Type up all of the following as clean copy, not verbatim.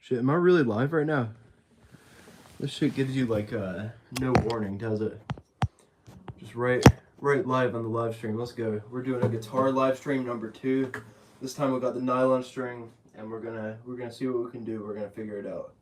Shit, am I really live right now? This shit gives you like no warning, does it? Just right live on the live stream. Let's go. We're doing a guitar live stream number 2. This time we got the nylon string, and we're gonna see what we can do. We're gonna figure it out.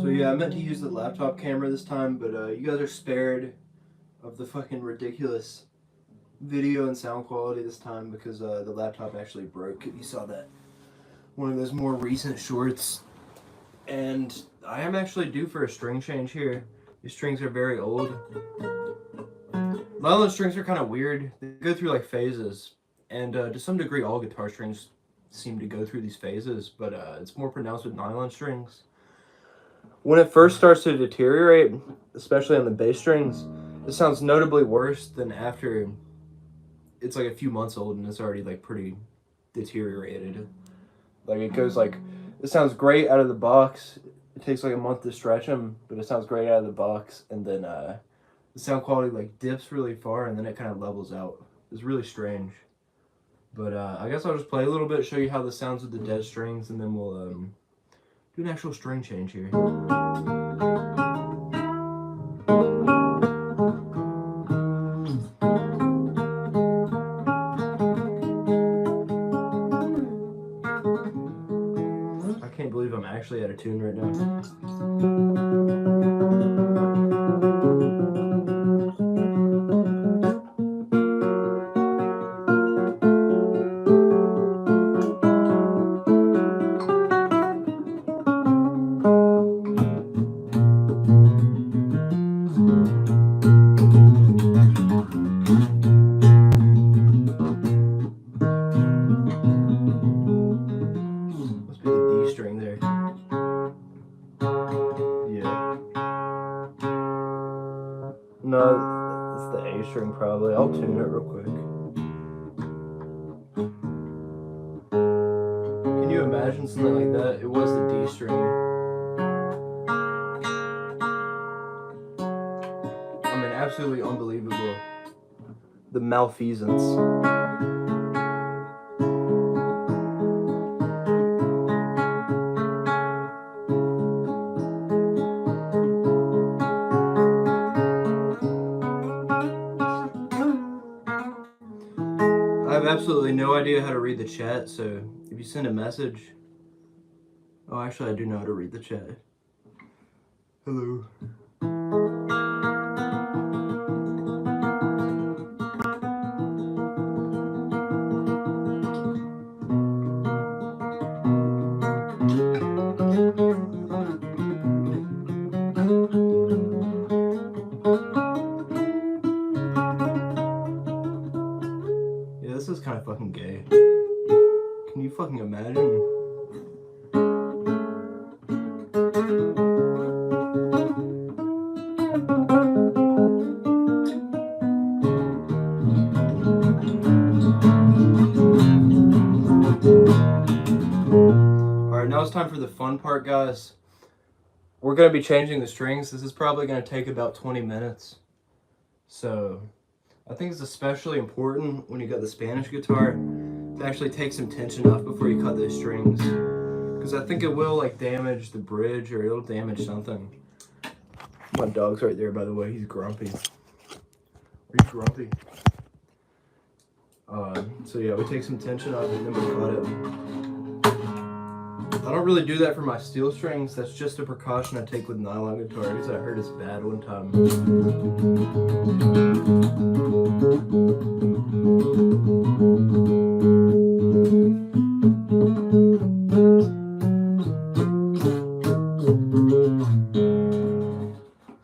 Yeah, I meant to use the laptop camera this time, but you guys are spared of the fucking ridiculous video and sound quality this time because the laptop actually broke. You saw that. One of those more recent shorts. And I am actually due for a string change here. These strings are very old. Nylon strings are kind of weird. They go through like phases. And to some degree, all guitar strings seem to go through these phases, but it's more pronounced with nylon strings. When it first starts to deteriorate, especially on the bass strings, it sounds notably worse than after it's like a few months old and it's already like pretty deteriorated. Like it goes like, it sounds great out of the box. It takes like a month to stretch them, but it sounds great out of the box. And then the sound quality like dips really far and then it kind of levels out. It's really strange. But I guess I'll just play a little bit, show you how this sounds with the dead strings, and then we'll do an actual string change here. I can't believe I'm actually out of tune right now. String there. Yeah. No, it's the A string probably. I'll tune it real quick. Can you imagine something like that? It was the D string. I mean, absolutely unbelievable. The malfeasance. I have absolutely no idea how to read the chat, so if you send a message... Oh, actually, I do know how to read the chat. Hello. This is kind of fucking gay. Can you fucking imagine? Alright, now it's time for the fun part, guys. We're going to be changing the strings. This is probably going to take about 20 minutes. So I think it's especially important when you got the Spanish guitar to actually take some tension off before you cut those strings, because I think it will like damage the bridge, or it'll damage something. My dog's right there, by the way. He's grumpy. Are you grumpy? So yeah, we take some tension off and then we cut it. I don't really do that for my steel strings. That's just a precaution I take with nylon guitar, because I heard it's bad one time.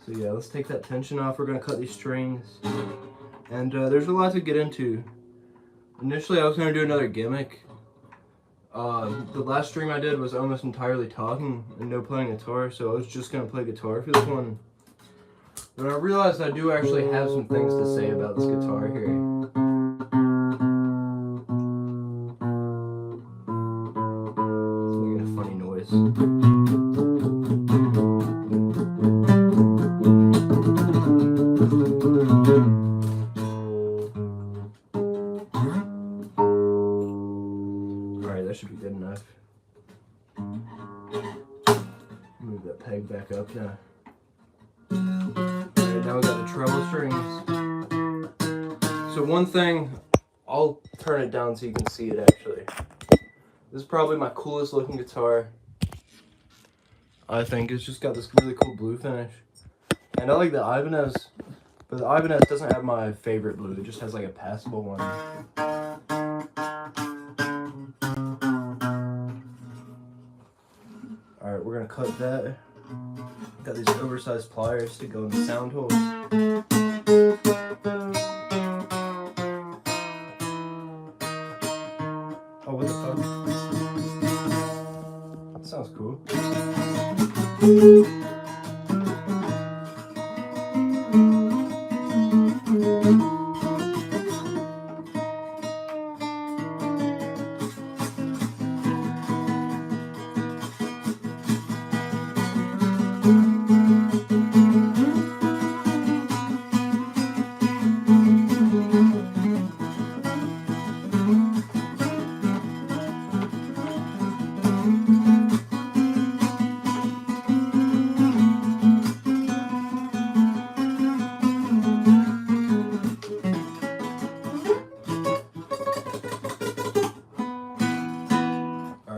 So yeah, let's take that tension off. We're gonna cut these strings. And there's a lot to get into. Initially I was gonna do another gimmick. The last stream I did was almost entirely talking and no playing guitar, so I was just gonna play guitar for this one. But I realized I do actually have some things to say about this guitar here. It's making a funny noise. That should be good enough. Move that peg back up now. Alright, now we got the treble strings. So one thing, I'll turn it down so you can see it actually. This is probably my coolest looking guitar. I think it's just got this really cool blue finish. And I like the Ibanez, but the Ibanez doesn't have my favorite blue, it just has like a passable one. Alright, we're gonna cut that. Got these oversized pliers to go in the sound hole. Oh, what the fuck? That sounds cool.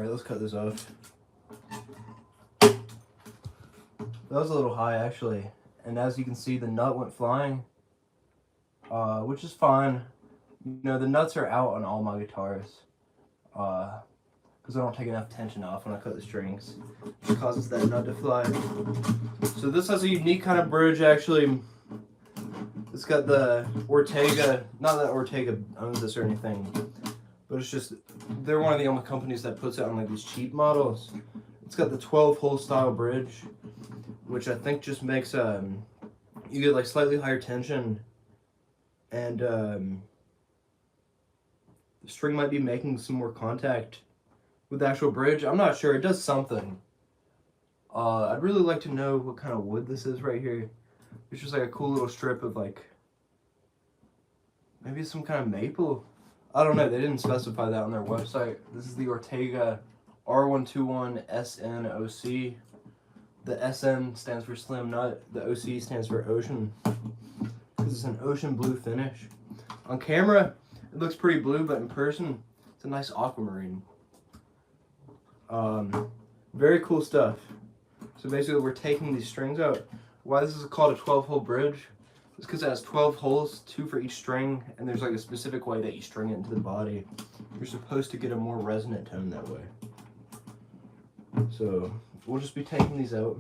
Let's cut this off. That was a little high actually, and as you can see the nut went flying, which is fine. You know, the nuts are out on all my guitars because I don't take enough tension off when I cut the strings, which causes that nut to fly. So this has a unique kind of bridge actually. It's got the Ortega, not that Ortega owns this or anything, but it's just, they're one of the only companies that puts it on like these cheap models. It's got the 12-hole style bridge, which I think just makes you get like slightly higher tension, and the string might be making some more contact with the actual bridge. I'm not sure, it does something. I'd really like to know what kind of wood this is right here. It's just like a cool little strip of like, maybe some kind of maple. I don't know, they didn't specify that on their website. This is the Ortega R121SNOC. The SN stands for slim nut, the OC stands for ocean, because it's an ocean blue finish. On camera, it looks pretty blue, but in person, it's a nice aquamarine. Very cool stuff. So basically we're taking these strings out. Why this is called a 12-hole bridge is because it has 12 holes, 2 for each string, and there's like a specific way that you string it into the body. You're supposed to get a more resonant tone that way. So we'll just be taking these out.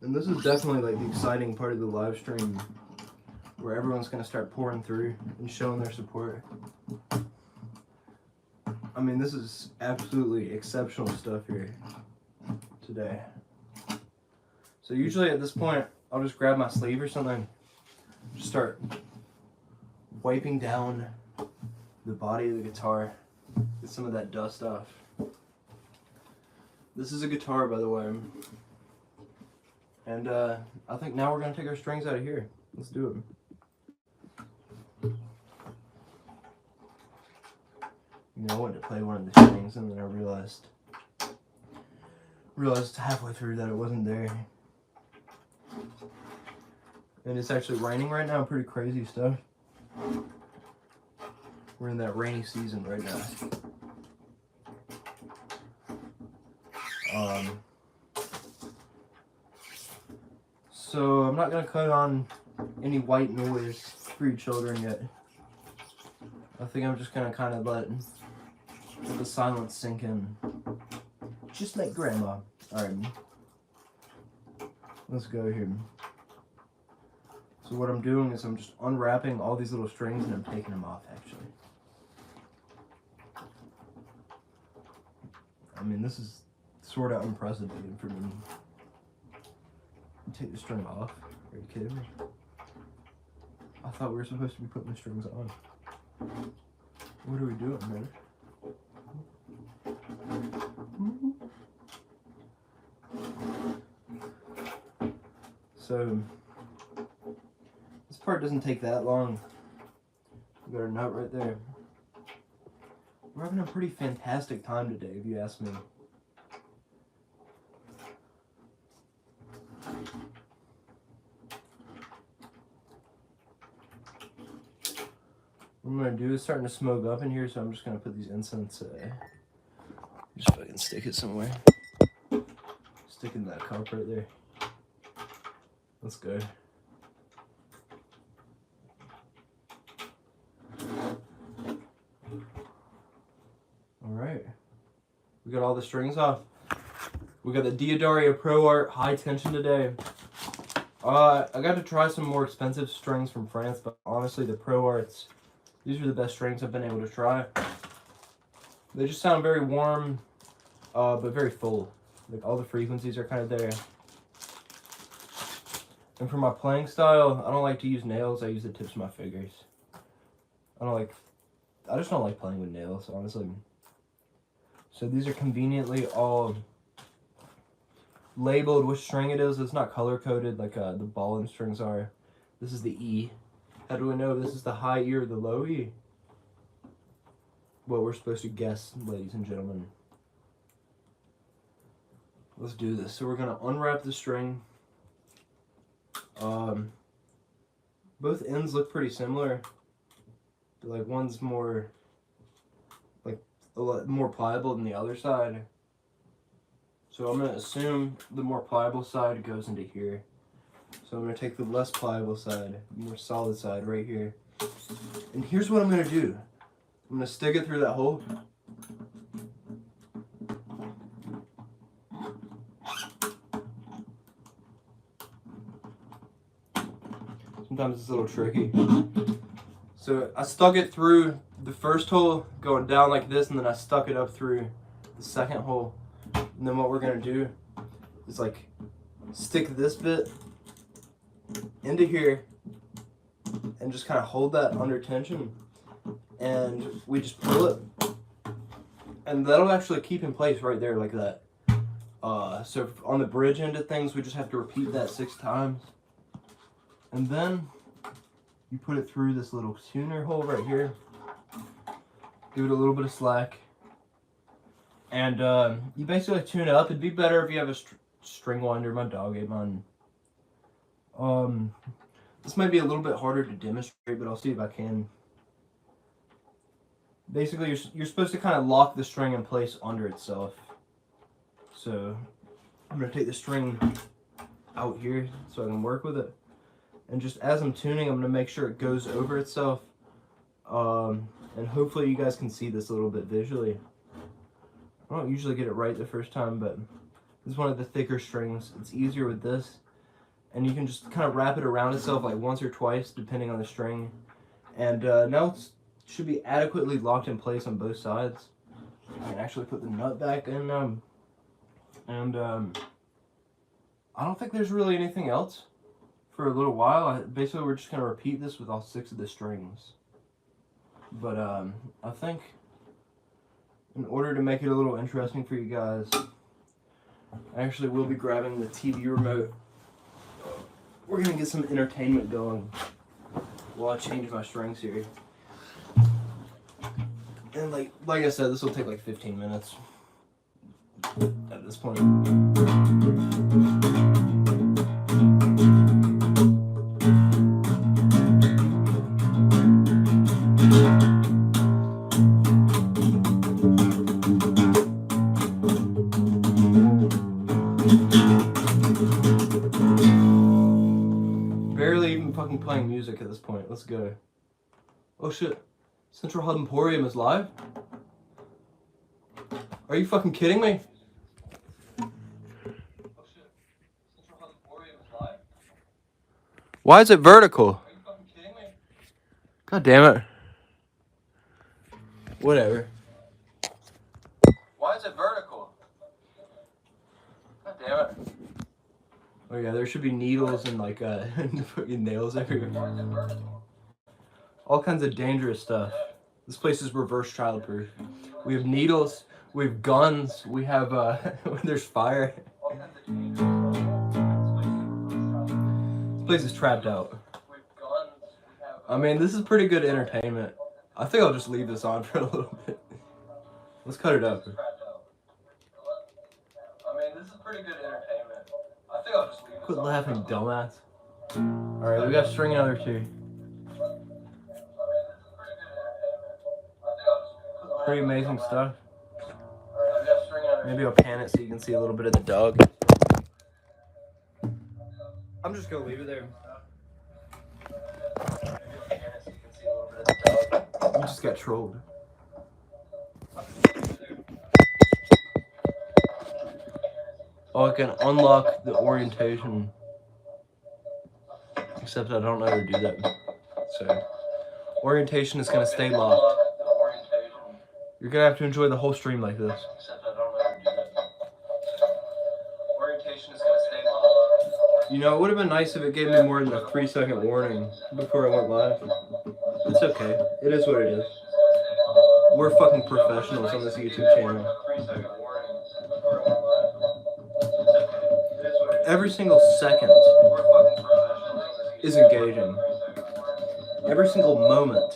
And this is definitely like the exciting part of the live stream, where everyone's going to start pouring through and showing their support. I mean, this is absolutely exceptional stuff here today. So usually at this point, I'll just grab my sleeve or something, just start wiping down the body of the guitar, get some of that dust off. This is a guitar, by the way. And I think now we're going to take our strings out of here. Let's do it. You know, I wanted to play one of the strings, and then I realized halfway through that it wasn't there. And it's actually raining right now, pretty crazy stuff. We're in that rainy season right now. So I'm not gonna cut on any white noise for you children yet. I think I'm just gonna kind of let the silence sink in. Just like grandma. Alright. Let's go here. So what I'm doing is I'm just unwrapping all these little strings and I'm taking them off, actually. I mean, this is sort of unprecedented for me. Take the string off? Are you kidding me? I thought we were supposed to be putting the strings on. What are we doing, man? So, this part doesn't take that long. We got our nut right there. We're having a pretty fantastic time today, if you ask me. What I'm gonna do is starting to smoke up in here, so I'm just gonna put these incense. Just fucking stick it somewhere. Stick in that cup right there. Let's go. All right, we got all the strings off. We got the Diodaria Pro Art High Tension today. I got to try some more expensive strings from France, but honestly, the Pro Arts, these are the best strings I've been able to try. They just sound very warm, but very full. Like all the frequencies are kind of there. And for my playing style, I don't like to use nails. I use the tips of my fingers. I just don't like playing with nails, honestly. So these are conveniently all labeled which string it is. It's not color coded like the ball and strings are. This is the E. How do we know this is the high E or the low E? Well, we're supposed to guess, ladies and gentlemen. Let's do this. So we're gonna unwrap the string. Both ends look pretty similar. Like one's more, like a lot more pliable than the other side. So I'm gonna assume the more pliable side goes into here. So I'm gonna take the less pliable side, more solid side right here. And here's what I'm gonna do. I'm gonna stick it through that hole. Sometimes it's a little tricky. So I stuck it through the first hole going down like this, and then I stuck it up through the second hole. And then what we're gonna do is like stick this bit into here and just kind of hold that under tension, and we just pull it, and that'll actually keep in place right there like that. So on the bridge end of things, we just have to repeat that 6 times. And then you put it through this little tuner hole right here. Give it a little bit of slack. And you basically tune it up. It'd be better if you have a string winder. My dog ate mine. This might be a little bit harder to demonstrate, but I'll see if I can. Basically, you're supposed to kind of lock the string in place under itself. So I'm going to take the string out here so I can work with it. And just as I'm tuning, I'm going to make sure it goes over itself. And hopefully you guys can see this a little bit visually. I don't usually get it right the first time, but this is one of the thicker strings. It's easier with this. And you can just kind of wrap it around itself like once or twice, depending on the string. And now it should be adequately locked in place on both sides. I can actually put the nut back in. I don't think there's really anything else for a little while. Basically, we're just going to repeat this with all 6 of the strings. But I think in order to make it a little interesting for you guys, I actually will be grabbing the TV remote. We're going to get some entertainment going while I change my strings here. And like I said, this will take like 15 minutes at this point. Barely even fucking playing music at this point. Let's go. Oh shit. Central Hub Emporium is live? Are you fucking kidding me? Oh shit. Central Hub Emporium is live? Why is it vertical? Are you fucking kidding me? God damn it. Whatever. Why is it vertical? God damn it. Oh yeah, there should be needles and like fucking nails everywhere. Why is it vertical? All kinds of dangerous stuff. This place is reverse childproof. We have needles, we have guns, we have there's fire. This place is trapped out. I mean, this is pretty good entertainment. I think I'll just leave this on for a little bit. Let's cut it up. I mean, this is pretty good entertainment. I think I'll just leave this on. Quit laughing, dumbass. Alright, we got string another 2. Pretty amazing stuff. Maybe I'll pan it so you can see a little bit of the dog. I'm just gonna leave it there. You just got trolled. Oh, I can unlock the orientation. Except I don't know how to do that. So, orientation is gonna stay locked. You're gonna have to enjoy the whole stream like this. Except I don't know how to do that. Orientation is gonna stay locked. You know, it would have been nice if it gave me more than a 3-second warning before I went live. It's okay. It is what it is. We're fucking professionals on this YouTube channel. Every single second is engaging. Every single moment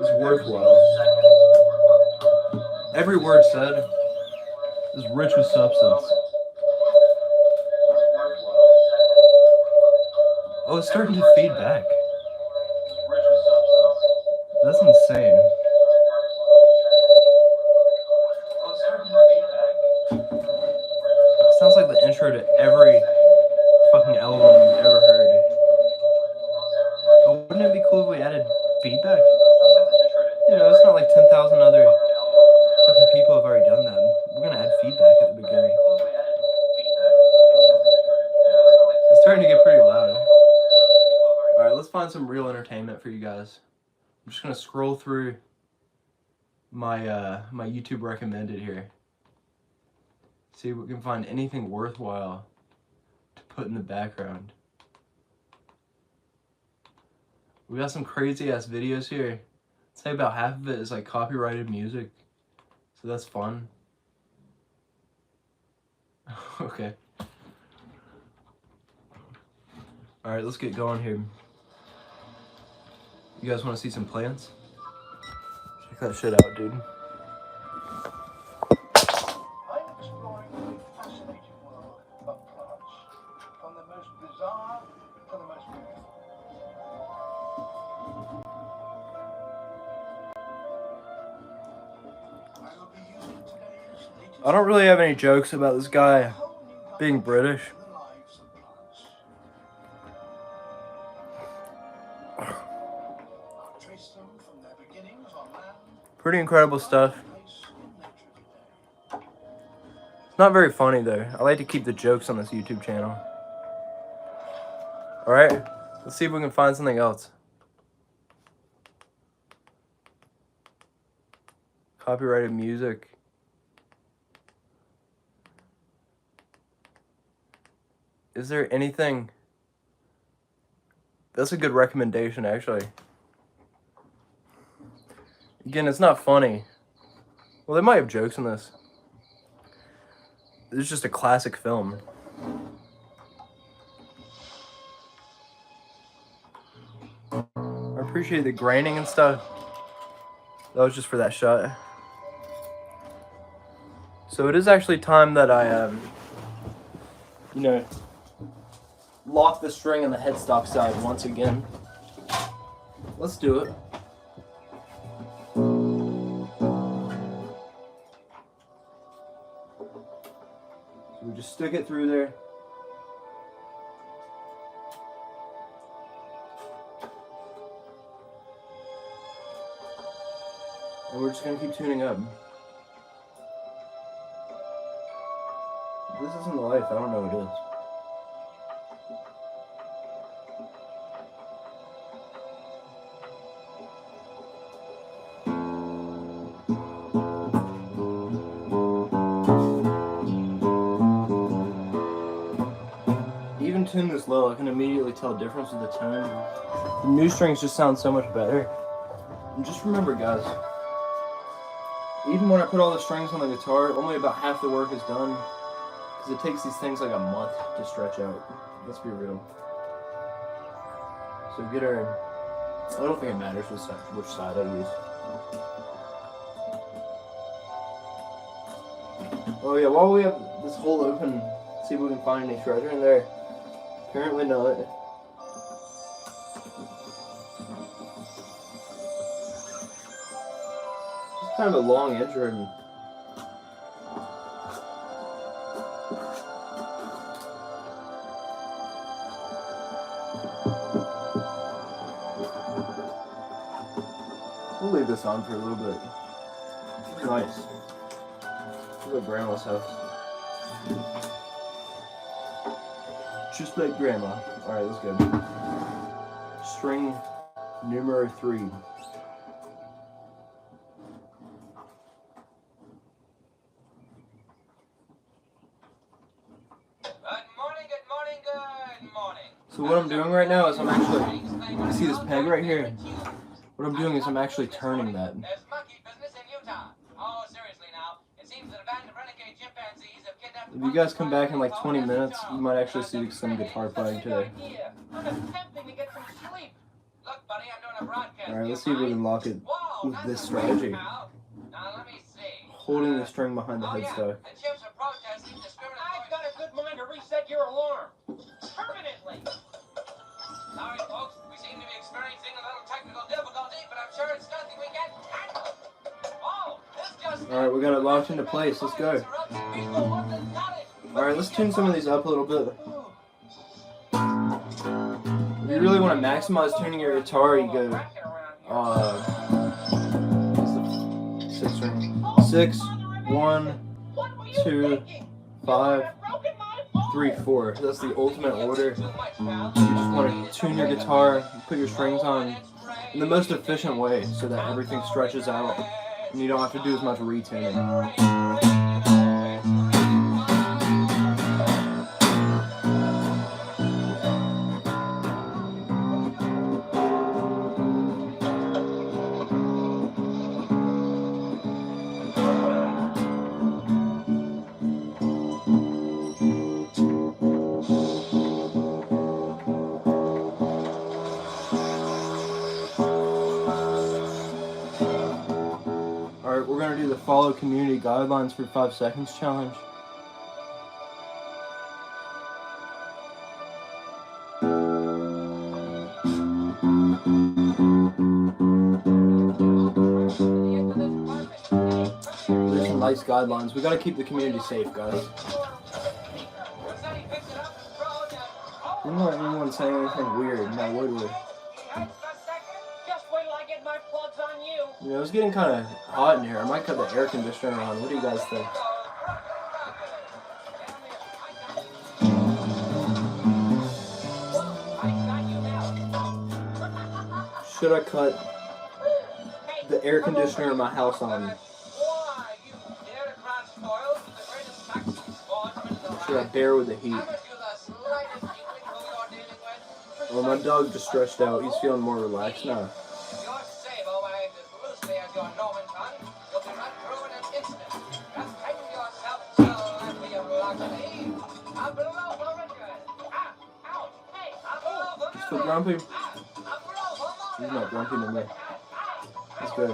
is worthwhile. Every word said is rich with substance. Oh, it's starting to feed back. That's insane. It sounds like the intro to every fucking album you've ever heard. But wouldn't it be cool if we added feedback? You know, it's not like 10,000 other fucking people have already done that. We're gonna add feedback at the beginning. It's starting to get pretty loud. Alright, let's find some real entertainment for you guys. I'm just gonna scroll through my my YouTube recommended here. See if we can find anything worthwhile to put in the background. We got some crazy ass videos here. I'd say about half of it is like copyrighted music. So that's fun. Okay. Alright, let's get going here. You guys want to see some plants? Check that shit out, dude. I'm exploring the fascinating world of plants, from the most bizarre to the most beautiful. I will be using today's latest I don't really have any jokes about this guy being British. the lives of plants. Trace them from their beginnings on land. Pretty incredible stuff. It's not very funny though. I like to keep the jokes on this YouTube channel. Alright, let's see if we can find something else. Copyrighted music. Is there anything? That's a good recommendation, actually. Again, it's not funny. Well, they might have jokes in this. This is just a classic film. I appreciate the graining and stuff. That was just for that shot. So it is actually time that I, you know, lock the string on the headstock side once again. Let's do it. So we just stick it through there. And we're just gonna keep tuning up. This isn't life, I don't know what it is. Even tune this low, I can immediately tell a difference with the tone. The new strings just sound so much better. And just remember, guys, even when I put all the strings on the guitar, only about half the work is done. Because it takes these things like a month to stretch out. Let's be real. So get our... I don't think it matters which side I use. Oh yeah, while we have this hole open, see if we can find any treasure in there. Apparently not. It's kind of a long intro. We'll leave this on for a little bit. Nice. It's like grandma's house. Just like grandma. Alright, let's go. String numero 3. Good morning. So what I'm doing right now is I'm actually, you see this peg right here? What I'm doing is I'm actually turning that. There's monkey business in Utah. Oh, seriously now. It seems that a band of renegade chimpanzees have kidnapped... If you guys come back in like 20 minutes, you might actually see some guitar playing today. I'm attempting to get some sleep. Look, buddy, I'm doing a broadcast. Alright, let's see if we can lock it with this strategy. Now, let me see. Holding the string behind the Oh, yeah. headstock. The chimps are protesting discriminatory... I've got a good mind to reset your alarm. Permanently. Sorry, folks. We seem to be experiencing a little technical difficulty, but I'm sure it's nothing we can't handle. Oh, this just... Alright, we got it locked into place. Let's go. Alright, let's tune some of these up a little bit. If you really want to maximize tuning your guitar, you go, what's the 6 string? 6, 1, 2, 5, 3, 4. That's the ultimate order. You just want to tune your guitar, put your strings on in the most efficient way so that everything stretches out and you don't have to do as much retuning. Alright, we're going to do the follow community guidelines for 5 seconds challenge. There's some nice guidelines. We got to keep the community safe, guys. We don't want anyone saying anything weird, now would we? You know, it's getting kind of hot in here. I might cut the air conditioner on. What do you guys think? Should I cut the air conditioner in my house on? Or should I bear with the heat? Well, my dog just stretched out. He's feeling more relaxed now. Still grumpy? He's not grumpy no more. Let's go.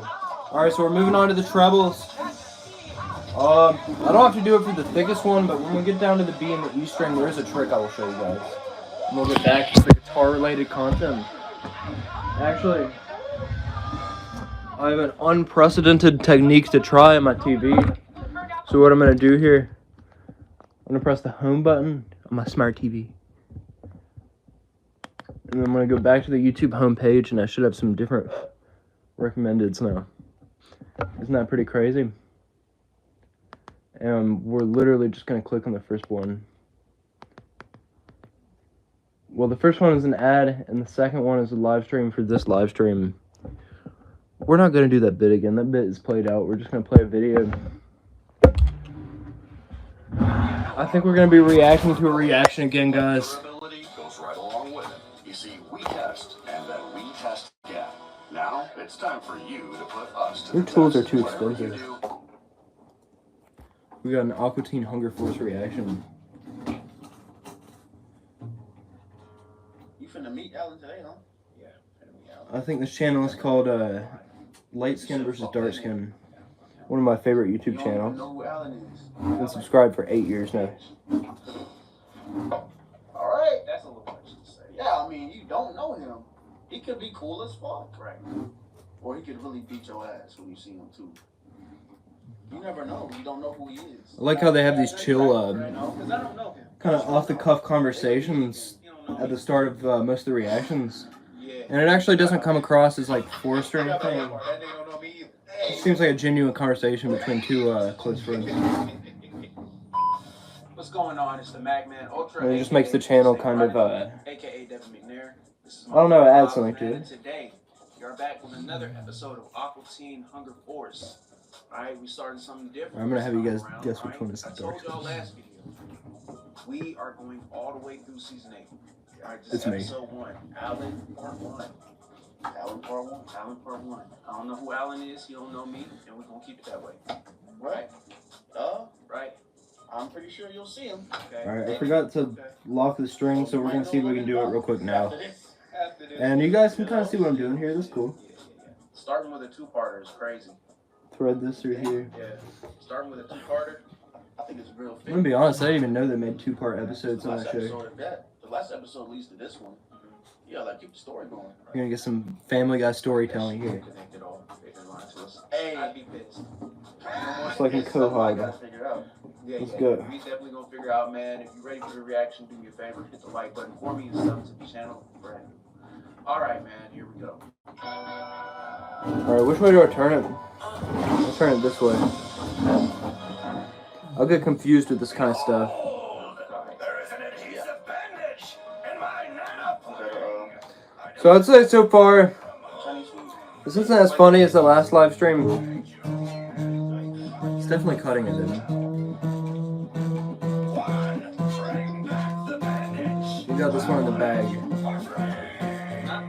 Alright, so we're moving on to the trebles. I don't have to do it for the thickest one, but when we get down to the B and the E string, there is a trick I will show you guys. And we'll get back to the guitar-related content. Actually, I have an unprecedented technique to try on my TV. So what I'm going to do here, I'm going to press the home button on my smart TV. And then I'm going to go back to the YouTube homepage, and I should have some different recommendeds now. Isn't that pretty crazy? And we're literally just going to click on the first one. Well, the first one is an ad, and the second one is a live stream for this live stream. We're not going to do that bit again. That bit is played out. We're just going to play a video. I think we're going to be reacting to a reaction again, guys. Goes right along with it. You see, we test, and then we test again. Now, it's time for you to put us to Your the tools are test. too Whatever you expensive. do, We got an Aqua Teen Hunger Force reaction. You finna meet Alan today, huh? Yeah, finna meet Alan. I think this channel is called Light Skin versus Dark Skin. One of my favorite YouTube You don't even channels. know who Alan is. I've been subscribed for 8 years now. Alright, that's a little much to say. Yeah, I mean, you don't know him. He could be cool as fuck. Right. Or he could really beat your ass when you see him, too. You never know. You don't know who he is. I like how they have these chill, Right, no, 'cause I don't know him. kind of off-the-cuff conversations You don't know at the me. start of most of the reactions. Yeah. And it actually doesn't come across as like forced or anything. That nigga don't know me either. It seems like a genuine conversation between two close friends. What's going on? It's the Magman Ultra. And it just makes the channel kind of, AKA Devin McNair. This is I don't know, add something to and it. Today, you're back with another episode of Aqua Teen Hunger Force. Alright, we started something different. I'm gonna have you this guys time around, guess which alright? one is the I told dark y'all skin. last video. We are going all the way through season 8. Alright, this It's is me. episode 1. Alan part 1. Alan part 1. Alan part 1. I don't know who Alan is, he don't know me, and we're gonna keep it that way. Right. Right? I'm pretty sure you'll see him. Okay. Alright, I forgot to lock the string, so we're gonna see if we can do it real quick now. After this. And you guys can kind of see what I'm doing here. This is cool. Yeah. Starting with a two-parter is crazy. Thread this through here. Yeah. Starting with a two-parter. I think it's real I'm fit. gonna be honest, I didn't even know they made 2-part episodes on last that show. episode of that. The last episode leads to this one. Yeah, like keep the story going. You're gonna get some Family Guy storytelling here. Connected all. They can lie to us. Hey. I'd be pissed. It's like in It's something I Quahog. gotta figure out. Yeah, Let's yeah. go. We definitely gonna figure out, man. If you're ready for the reaction, do me a favor, hit the like button for me and sub to the channel. Right. All right, man. Here we go. Alright, which way do I turn it? I'll turn it this way. I'll get confused with this kind of stuff. there is an adhesive bandage in my nanopod. So I'd say so far, Chinese food. this isn't as funny as the last live stream. It's definitely cutting it in. Bring back the bandage. You got this one in the bag.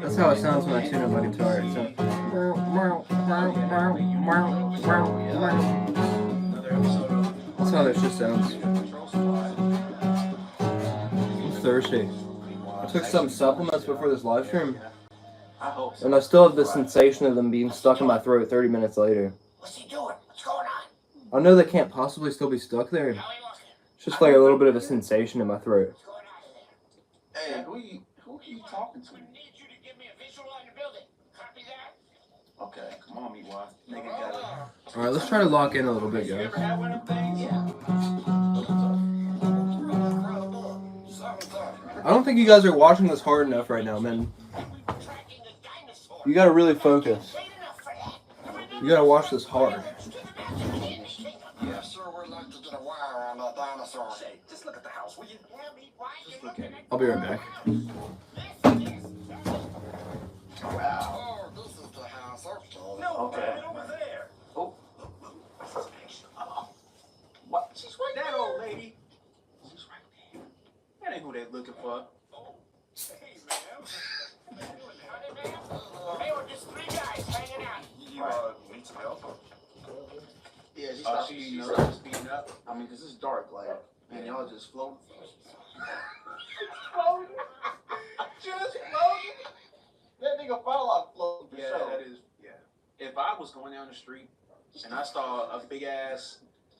That's how it sounds when I tune up my guitar. It sounds... Another episode of That's how that shit sounds. Control Squad. I'm thirsty. I took some supplements before this live stream, I hope so. and I still have the sensation of them being stuck in my throat 30 minutes later. What's he doing? What's going on? I know they can't possibly still be stuck there. How he looking? It's just like a little bit of a sensation in my throat. What's going on in there? Hey, who you talking to? I need you to give me a visual on the building. Copy that? Okay, come on, Meatwad. Nigga got it. Alright, let's try to lock in a little bit, You guys. ever had one of them things? Yeah. I don't think you guys are watching this hard enough right now, man. Tracking the dinosaur. You gotta really focus. Late enough for that. You gotta watch this hard. Yes, sir, we'd like to get a wire on that dinosaur. Say, just look at the house, will you? Just look at it. I'll be right back. Oh, this is the house. No, Okay. man, over there. Oh. What? She's right there, that old lady. She's right there. That ain't who they looking for. Hey, man. Hey, we're just three guys hanging out. You need some help? Yeah, she Oh, stopped she speeding started up. Speeding up. I mean, cause it's dark, like, and y'all just float. Just floating. That nigga felt like floating for Yeah, sure. that is. Yeah. If I was going down the street and I saw a big ass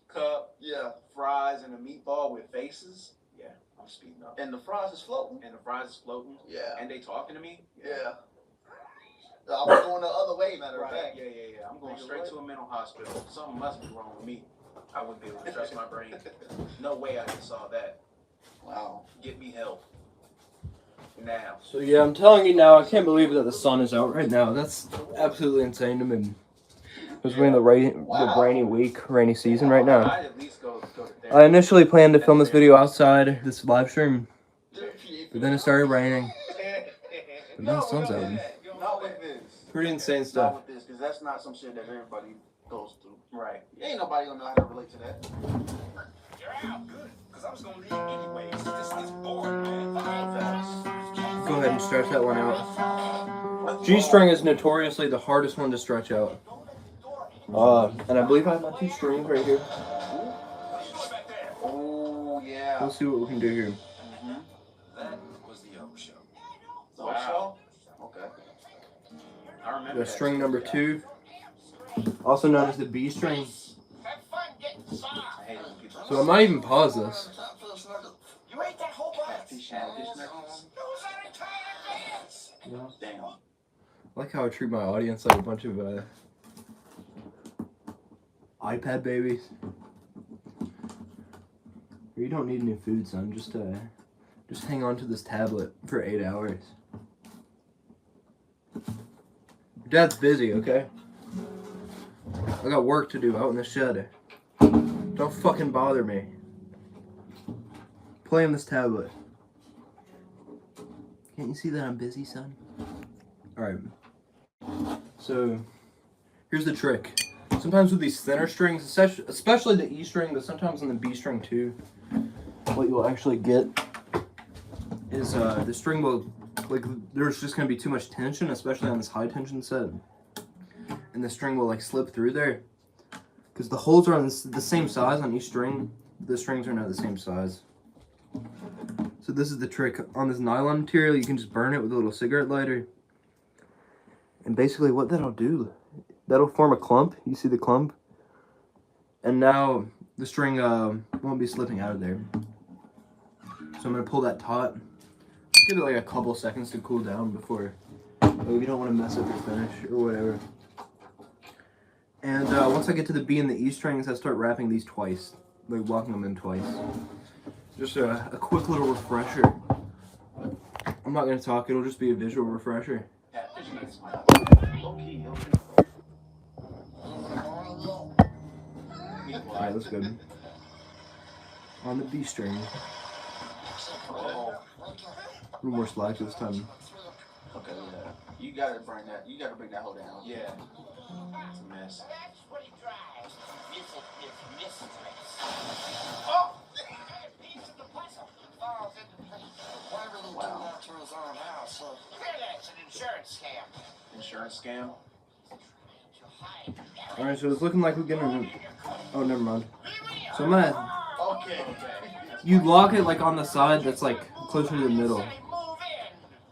cup, Yeah. fries, and a meatball with faces, yeah, I'm speeding up. And the fries is floating. And the fries is floating. Yeah. And they talking to me. Yeah. I was going the other way, matter of Right. fact. Yeah. I'm going straight to a mental hospital. Something must be wrong with me. I wouldn't be able to trust my brain. No way I just saw that. Wow. Get me help. Now. So yeah, I'm telling you now, I can't believe that the sun is out right now. That's absolutely insane to me. Because we're in the rainy week, rainy season right now. I'd at least go to therapy. I initially planned to film this video outside, this live stream, but then it started raining. But now the sun's out. Not with this. Pretty insane Not stuff. with this, because that's not some shit that everybody goes through. Right. Ain't nobody gonna know how to relate to that. You're out. Good. Because I was going to leave anyways. This is boring, man. Go ahead and stretch that one out. G-string is notoriously the hardest one to stretch out. And I believe I have my 2 strings right here. Oh, yeah. We'll see what we can do here. That was the O show. Wow. Okay. I remember The that. string number 2, also known as the B string. Have fun getting soft. I hate it when people- So I might even pause this. You ate that whole box. Fish and fish knuckles. Those are entire advance. Damn. I like how I treat my audience like a bunch of iPad babies. You don't need any food, son. Just hang on to this tablet for 8 hours. Your dad's busy, okay? I got work to do out in the shed. Don't fucking bother me. Play on this tablet. Can't you see that I'm busy, son? Alright. So, here's the trick. Sometimes with these thinner strings, especially the E string, but sometimes on the B string too, what you'll actually get is the string will, like, there's just going to be too much tension, especially on this high tension set. And the string will like slip through there. Because the holes are on the same size on each string, the strings are not the same size. So this is the trick. On this nylon material, you can just burn it with a little cigarette lighter. And basically what that'll do, that'll form a clump. You see the clump? And now the string won't be slipping out of there. So I'm going to pull that taut. Just give it like a couple seconds to cool down before, like, if you don't want to mess up your finish or whatever. And once I get to the B and the E strings, I start wrapping these twice. Like locking them in twice. Just a quick little refresher. I'm not going to talk, it'll just be a visual refresher. Yeah, fish knuckles. Low-key, Alright, that's good. On the B string. Oh. A little more slack this time. Okay, yeah. You gotta bring that. You gotta bring that hoe down. Yeah. It's a mess. That's what he drives. Mistress. Oh! A piece of the puzzle falls into place. Why would he do that to his own house? Clearly, it's an insurance scam. Insurance scam. Alright, so it's looking like we're getting... Oh, never mind. So I'm gonna... Okay. You lock it like on the side that's like closer to the middle.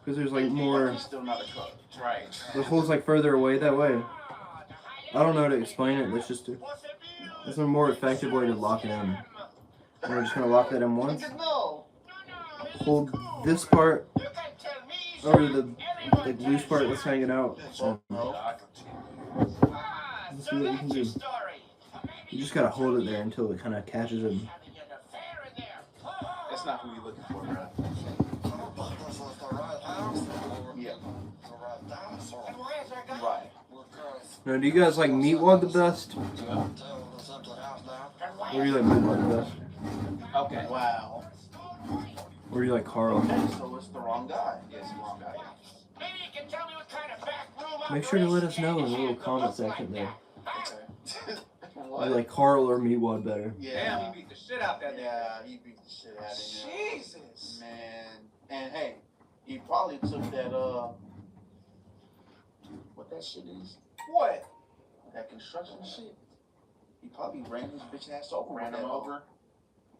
Because there's like more... He's still not a cut. Right. The hole's like further away that way. I don't know how to explain it, let's just do... There's a more effective way to lock it in. And we're just gonna lock that in once. No. Hold this part over the like, loose part that's hanging out. So, let's see what you can do. You just gotta hold it there until it kind of catches it. That's not who you're looking for, bro. Yeah. Right. Right. Now, do you guys like meat wad the best? Or do you like meat wad the best? Okay. Wow. Or do you like Carl? Okay, so it's the wrong guy. Yes, wrong guy. Maybe you can tell me what kind of back room Make sure to let us know in the little comment section there. Okay. I like Carl or meat wad better. Yeah. Damn, he beat the shit out that Yeah, he beat the shit out of him. Jesus. Man. And hey, he probably took that, what that shit is? What? That construction shit. He probably ran his bitch ass over. Ran with him that over. What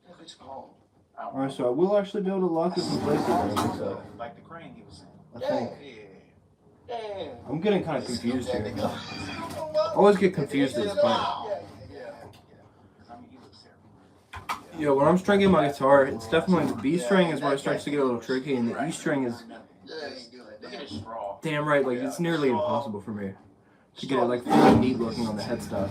that bitch called? I don't Alright, so I will actually be able to lock this in place. So Like the crane he was in. I think Yeah. Yeah. I'm getting kind of confused That here. nigga. always get confused at this point. Yeah, when I'm stringing my guitar, it's definitely the B string is where it starts to get a little tricky, and the E string is damn right, like it's nearly impossible for me to get it like fully neat looking on the headstock.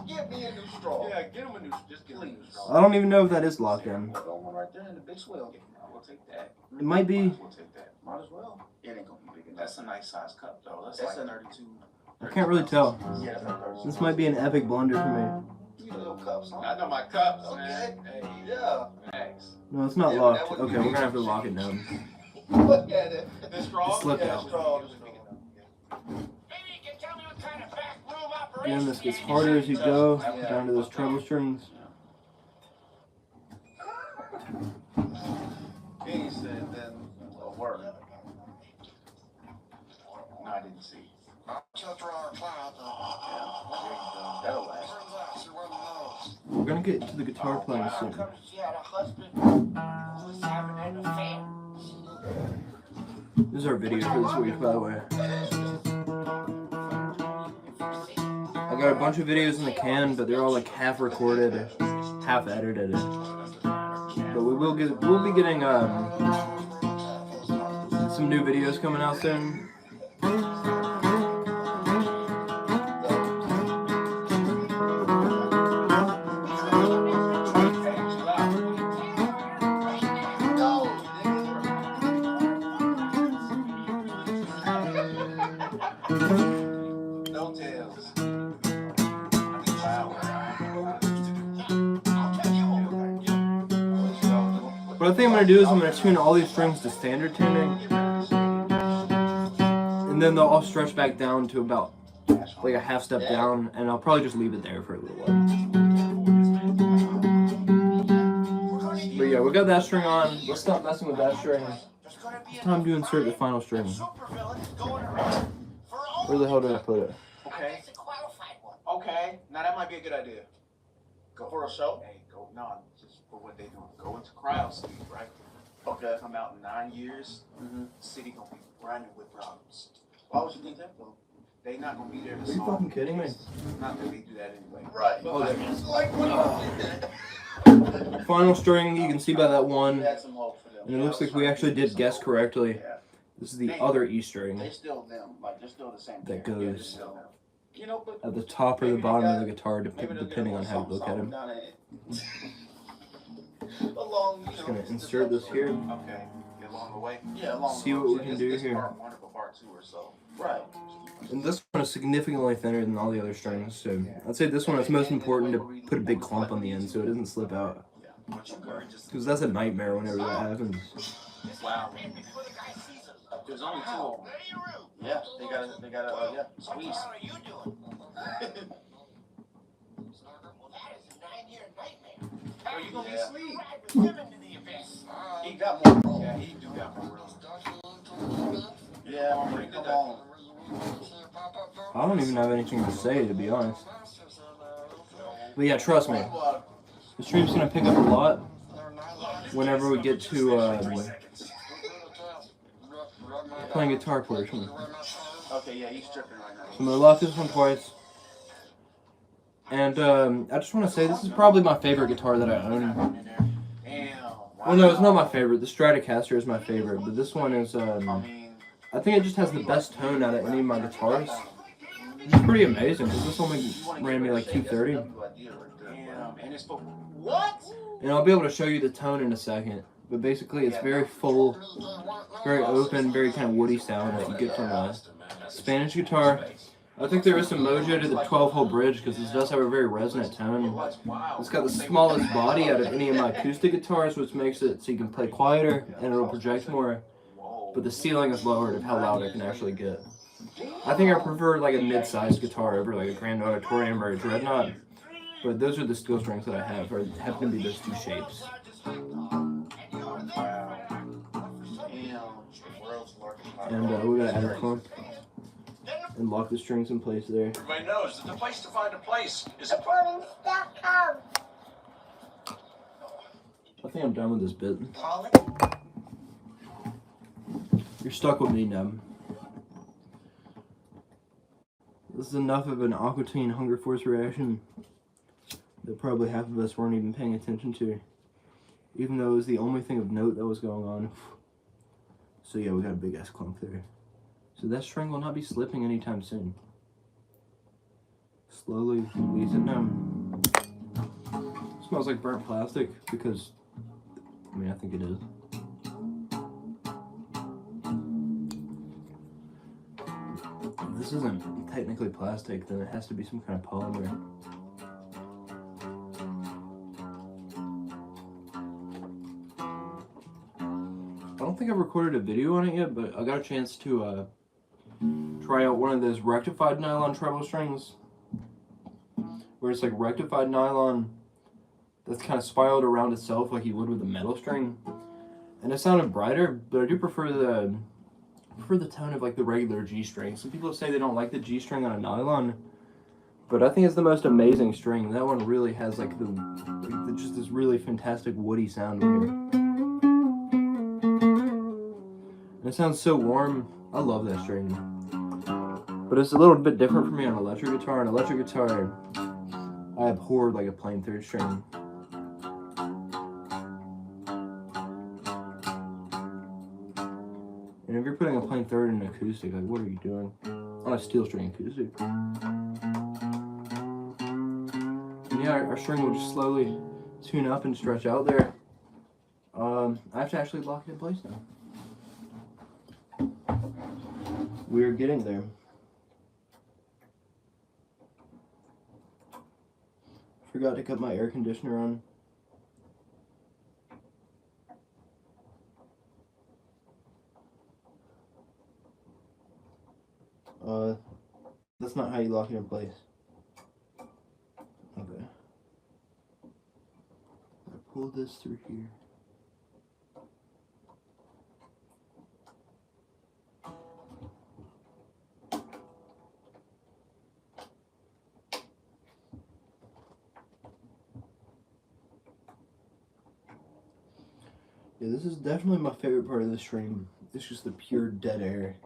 Get me a new straw. Yeah, get him a new, just get him a new straw. I don't even know if that is locked in. Got one right there in the big swell. We'll take that. It might be. We'll take that. Might as well. It ain't gonna be big enough. That's a nice size cup though. That's That's like a- 32. I can't really tell. Yeah, that's like 30. This might be an epic blunder for me. You little cups, huh? I know my cups, Okay. man. Hey, Yeah. thanks. No, it's not Yeah, locked. that would Okay, be- we're gonna have to lock it now. Look at it. The straw? It slipped Yeah, out. straw. Maybe you can tell me what kind of back room operation. Again, this gets harder as you go, down to those treble strings. He said then a word. No, I didn't see. That'll last. We're gonna get to the guitar playing soon. She had a husband who was having an affair. This is our video for this week, by the way. I got a bunch of videos in the can, but they're all like half recorded, half edited. But we'll be getting some new videos coming out soon. No tails. What I think I'm gonna do is I'm gonna tune all these strings to standard tuning, and then they'll all stretch back down to about like a half step down, and I'll probably just leave it there for a little while. But yeah, we got that string on. Let's stop messing with that string. It's time to insert the final string. Where the hell did I put it? Okay. Okay. Now that might be a good idea. Go for a show? Hey, go. No, just for what they doing. Go into cryo sleep, right? Okay. Come out in 9 years. City gonna be grinding with problems. Why would you think that though? They not gonna be there to Are you solve. fucking kidding me? Not that they do that anyway. Right. But Okay. It's like when Final string, you can see by that one, you had some hope for them. and it looks like we actually did guess correctly. Yeah. This is the other E string They still them. Like they're still the same that thing. Yeah, they're goes still them. You know, but at the top or the bottom of the guitar, maybe they'll get depending a on little how you look at something them. down there. Along, you Just know, gonna insert this here. Okay. Get along the way. Yeah, along See the what we road. can do It's here. part 1 of a part 2 or so. Right. And this one is significantly thinner than all the other strings, so I'd say this one is most important to put a big clump on the end so it doesn't slip out. Because that's a nightmare whenever that happens. Wow. There's only 2 of them. Yeah, they gotta, yeah, squeeze. What are you doing? Well, that is a 9-year nightmare. Are you gonna be Yeah. asleep? Ride with him into the abyss. He got more room. Yeah, he do got more room. Yeah, come on. I don't even have anything to say, to be honest. But yeah, trust me, the stream's gonna pick up a lot whenever we get to playing guitar portion. Okay, yeah, he's tripping right now. So I'm gonna lock this one twice. And I just want to say this is probably my favorite guitar that I own. Damn. Well, no, it's not my favorite. The Stratocaster is my favorite, but this one is I think it just has the best tone out of any of my guitars. It's pretty amazing because this only ran me like $230. Damn. And it's for what? And I'll be able to show you the tone in a second. But basically, it's very full, very open, very kind of woody sound that you get from a Spanish guitar. I think there is some mojo to the 12-hole bridge because this does have a very resonant tone. It's got the smallest body out of any of my acoustic guitars, which makes it so you can play quieter and it'll project more. But the ceiling is lowered of how loud it can actually get. I think I prefer like a mid-sized guitar over like a Grand Auditorium or a Dreadnought. But those are the steel strings that I have, or happen to be those two shapes. And we're gonna add a clump and lock the strings in place there. Everybody knows that the place to find a place is I think I'm done with this bit. You're stuck with me, Neb. This is enough of an Aquatine Hunger Force reaction that probably half of us weren't even paying attention to, even though it was the only thing of note that was going on. So yeah, we got a big ass clump there. So that string will not be slipping anytime soon. Slowly release it down. Smells like burnt plastic because, I mean, I think it is. If this isn't technically plastic, then it has to be some kind of polymer. I don't think I've recorded a video on it yet, but I got a chance to try out one of those rectified nylon treble strings, where it's like rectified nylon that's kind of spiraled around itself like you would with a metal string, and it sounded brighter, but I do prefer the tone of like the regular G string. Some people say they don't like the G string on a nylon, but I think it's the most amazing string. That one really has like just this really fantastic woody sound in here. And it sounds so warm. I love that string. But it's a little bit different for me on electric guitar. On electric guitar, I abhor like a plain third string. And if you're putting a plain third in an acoustic, like what are you doing? On a steel string acoustic. And yeah, our string will just slowly tune up and stretch out there. I have to actually lock it in place now. We're getting there. Forgot to cut my air conditioner on. That's not how you lock it in place. Okay. I pull this through here. Yeah, this is definitely my favorite part of the stream. It's just the pure dead air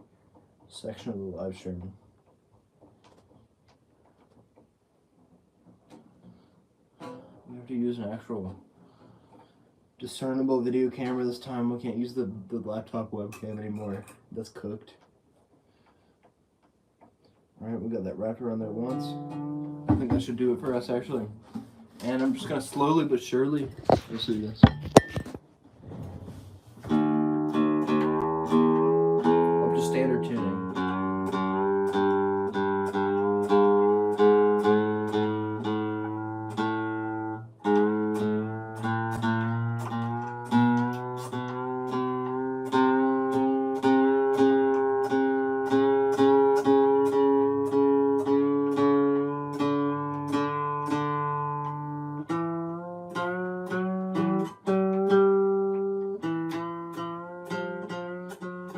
section of the live stream. We have to use an actual discernible video camera this time. We can't use the laptop webcam anymore. That's cooked. Alright, we got that wrapped around there once. I think that should do it for us actually. And I'm just gonna slowly but surely, let's do this. Standard tuning.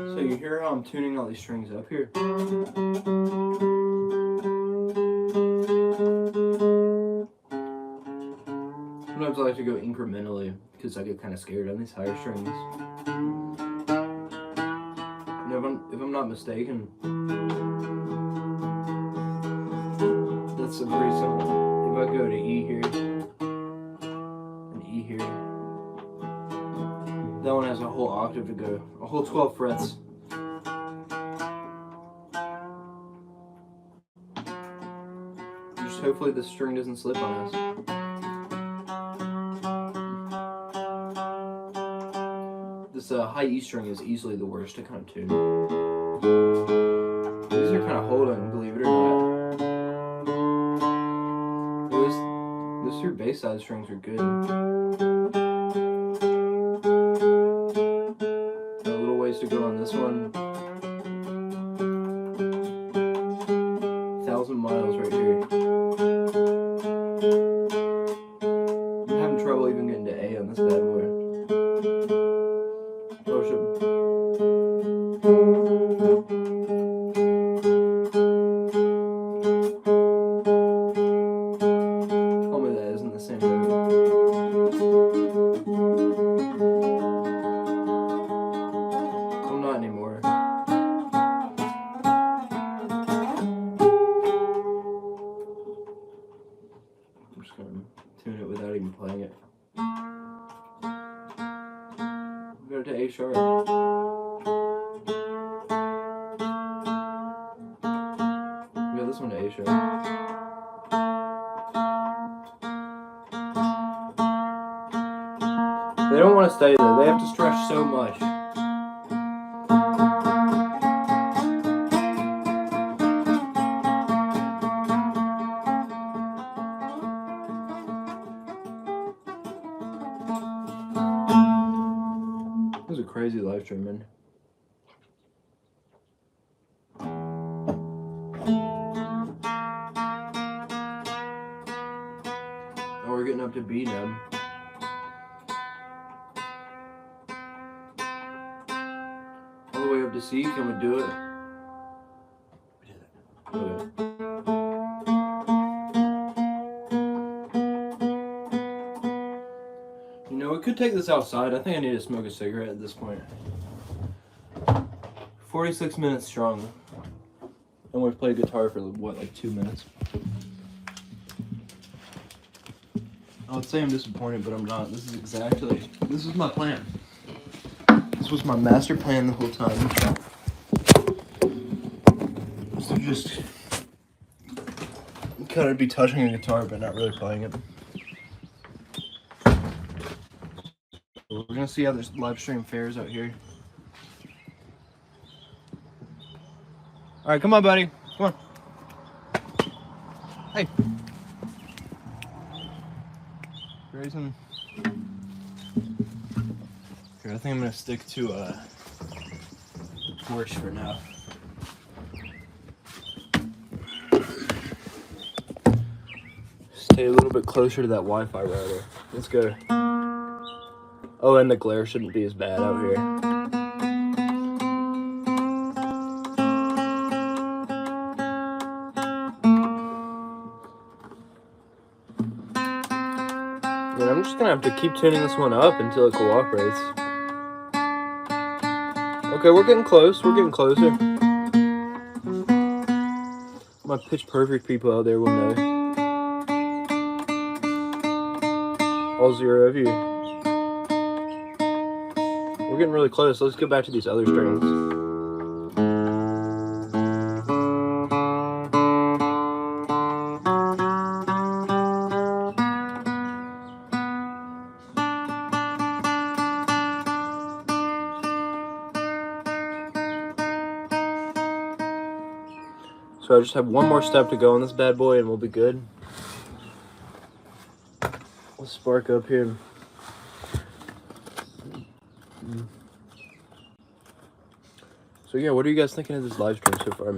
So you hear how I'm tuning all these strings up here? Sometimes I like to go incrementally because I get kind of scared on these higher strings. And if I'm not mistaken, that's a pretty simple. If I go to E here and E here, that one has a whole octave to go, a whole 12 frets. Just hopefully this string doesn't slip on us. This high E string is easily the worst to kind of tune. These are kind of holding, believe it or not. Those three bass side strings are good. Got a little ways to go on this one. 1,000 miles right here. I'm having trouble even getting to A on this bad boy. Tell me that isn't the same note. I'm not anymore. just gonna tune it without even playing it. Go to A sharp. Yeah, this one to A sharp. They don't want to stay there. They have to stretch so much. This is a crazy live stream, man. Oh, we're getting up to B now. All the way up to C, can we do it? We did it. Okay. You know, we could take this outside. I think I need to smoke a cigarette at this point. 46 minutes strong. And we've played guitar for what, like 2 minutes? I would say I'm disappointed, but I'm not. This is my plan. This was my master plan the whole time. So just kind of be touching a guitar, but not really playing it. We're gonna see how this live stream fares out here. All right, come on, buddy. Come on. Hey. Grayson. Here, I think I'm gonna stick to the Porch for now. Stay a little bit closer to that Wi-Fi router. Let's go. Oh, and the glare shouldn't be as bad out here. And I'm just gonna have to keep tuning this one up until it cooperates. Okay, we're getting close. We're getting closer. My pitch perfect people out there will know. All 0 of you. We're getting really close. Let's go back to these other strings. So I just have one more step to go on this bad boy and we'll be good. Let's spark up here. So yeah, what are you guys thinking of this live stream so far?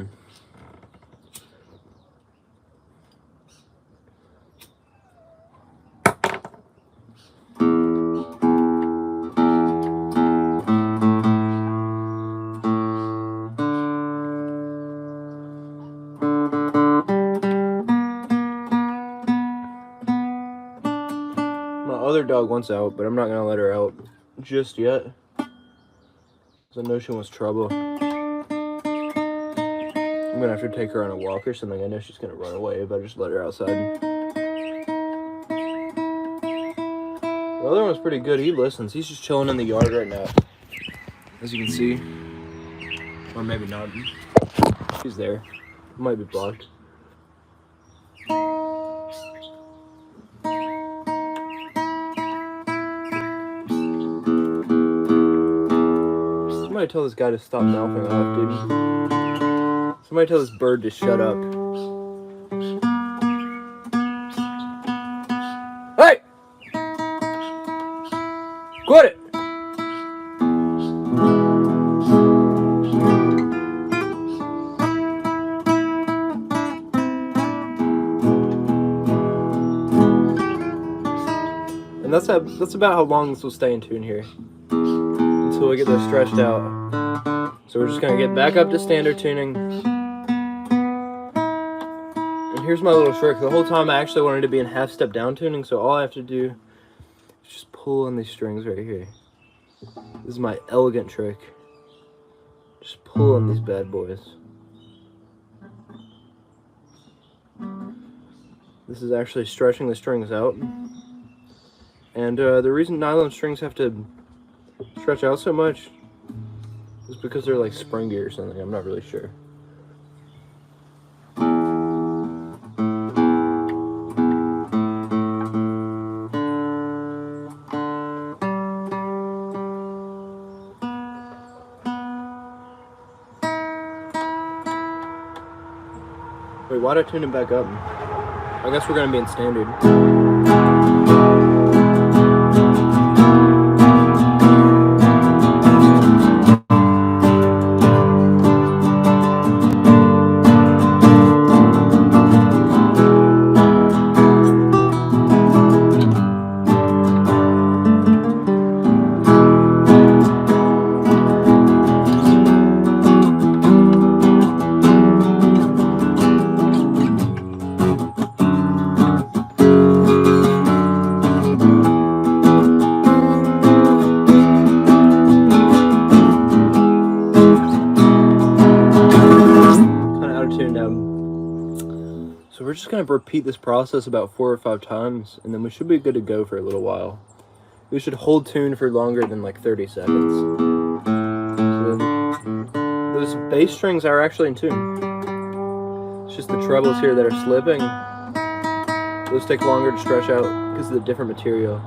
My other dog wants out, but I'm not gonna let her out just yet. I know she wants trouble. I'm gonna have to take her on a walk or something. I know she's gonna run away, but I just let her outside. The other one's pretty good. He listens. He's just chilling in the yard right now, as you can see. Or maybe not. He's there. Might be blocked. Somebody tell this guy to stop mouthing off, dude. Somebody tell this bird to shut up. Hey! Quit it! And that's about how long this will stay in tune here. Until we get those stretched out. So we're just gonna get back up to standard tuning. And here's my little trick. The whole time I actually wanted to be in half step down tuning, so all I have to do is just pull on these strings right here. This is my elegant trick. Just pull on these bad boys. This is actually stretching the strings out. And the reason nylon strings have to stretch out so much is because they're like springy or something. I'm not really sure. Wait, why'd I tune it back up? I guess we're gonna be in standard. So we're just going to repeat this process about 4 or 5 times, and then we should be good to go for a little while. We should hold tune for longer than like 30 seconds. So those bass strings are actually in tune. It's just the trebles here that are slipping. Those take longer to stretch out because of the different material.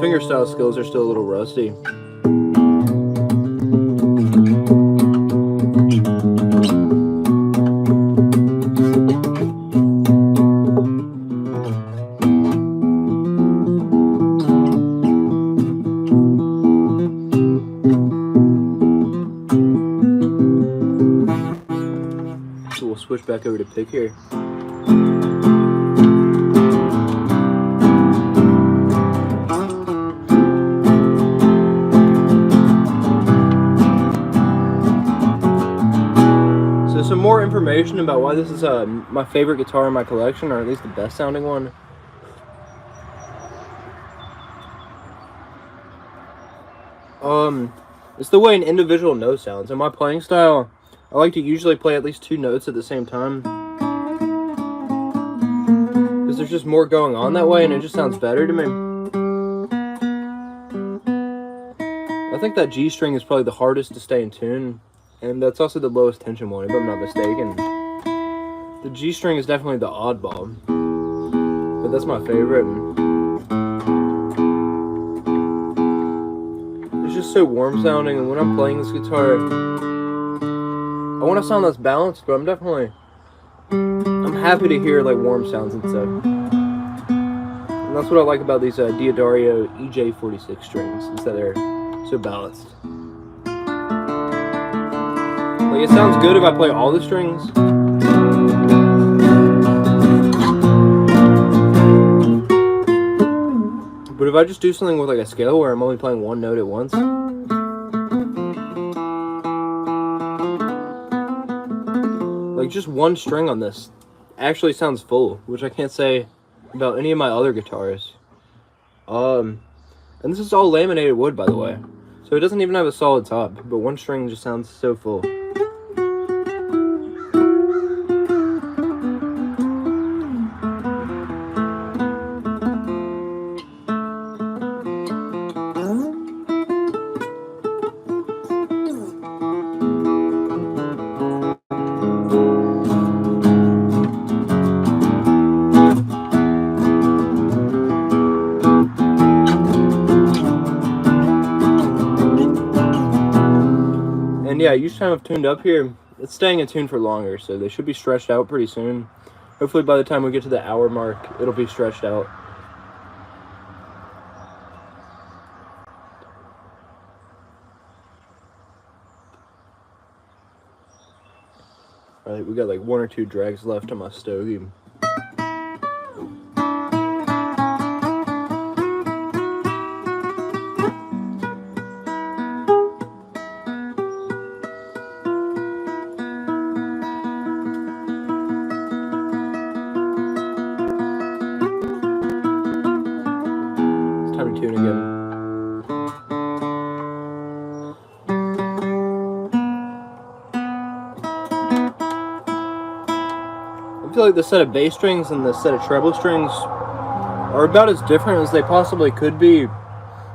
Fingerstyle skills are still a little rusty. So we'll switch back over to pick here. Some more information about why this is my favorite guitar in my collection, or at least the best sounding one. It's the way an individual note sounds. In my playing style, I like to usually play at least 2 notes at the same time, because there's just more going on that way, and it just sounds better to me. I think that G string is probably the hardest to stay in tune. And that's also the lowest tension one, if I'm not mistaken. The G string is definitely the oddball, but that's my favorite. It's just so warm sounding, and when I'm playing this guitar, I want to sound less balanced, but I'm happy to hear like warm sounds and stuff. And that's what I like about these Diodario EJ46 strings, is that they're so balanced. Like, it sounds good if I play all the strings. But if I just do something with like a scale where I'm only playing 1 note at once, like just 1 string on this actually sounds full, which I can't say about any of my other guitars. And this is all laminated wood, by the way. So it doesn't even have a solid top, but 1 string just sounds so full. And yeah, each time I've tuned up here, it's staying in tune for longer, so they should be stretched out pretty soon. Hopefully by the time we get to the hour mark, it'll be stretched out. Alright, we got like 1 or 2 drags left on my stogie. It's time to tune again. I feel like the set of bass strings and the set of treble strings are about as different as they possibly could be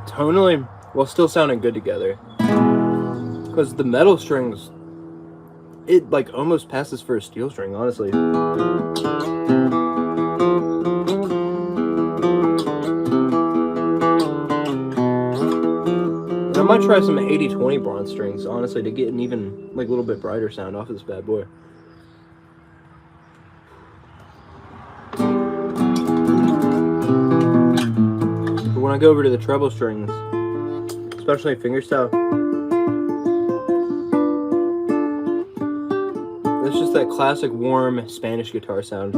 tonally while still sounding good together. Because the metal strings, it like almost passes for a steel string, honestly. And I might try some 80-20 bronze strings, honestly, to get an even like a little bit brighter sound off of this bad boy. When I go over to the treble strings, especially fingerstyle, it's just that classic warm Spanish guitar sound.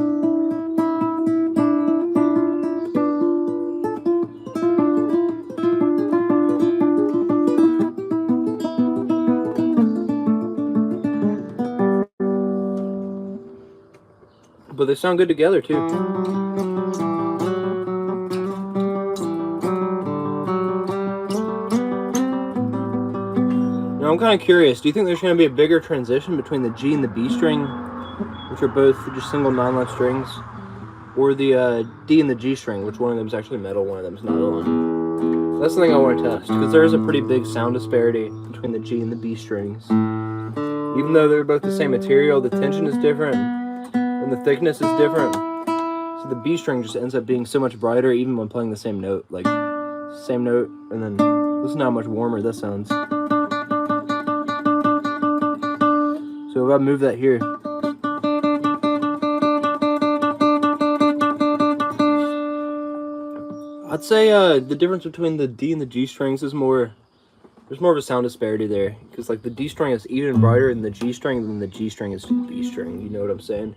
But they sound good together too. I'm kind of curious, do you think there's going to be a bigger transition between the G and the B string, which are both just single nylon strings, or the D and the G string, which one of them is actually metal, one of them is nylon? That's the thing I want to test, because there is a pretty big sound disparity between the G and the B strings. Even though they're both the same material, the tension is different, and the thickness is different. So the B string just ends up being so much brighter even when playing the same note. Like, same note, and then listen to how much warmer this sounds. So if I move that here, I'd say the difference between the D and the G strings is more, there's more of a sound disparity there. Because like the D string is even brighter than the G string, than the G string is to the B string, you know what I'm saying?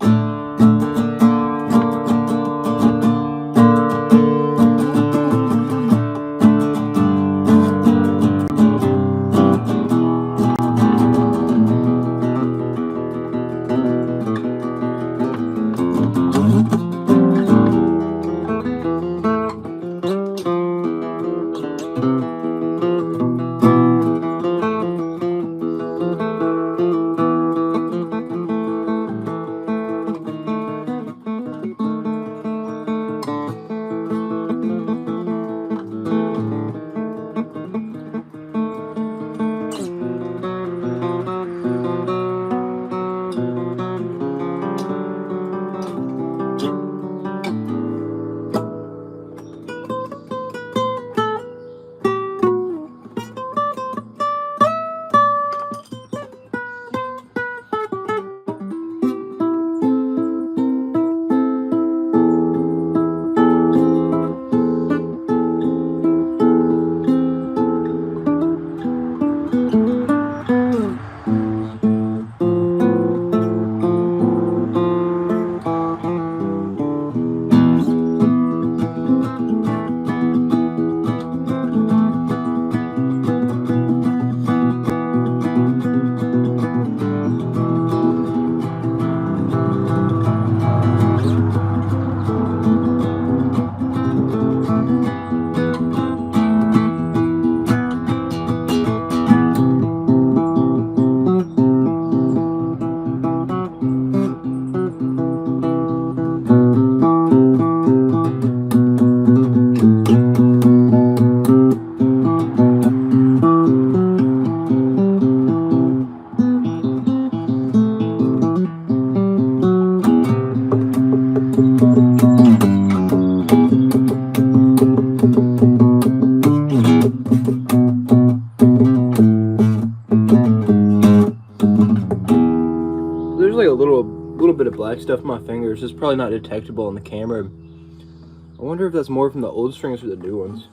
Bit of black stuff on my fingers. It's probably not detectable on the camera. I wonder if that's more from the old strings or the new ones.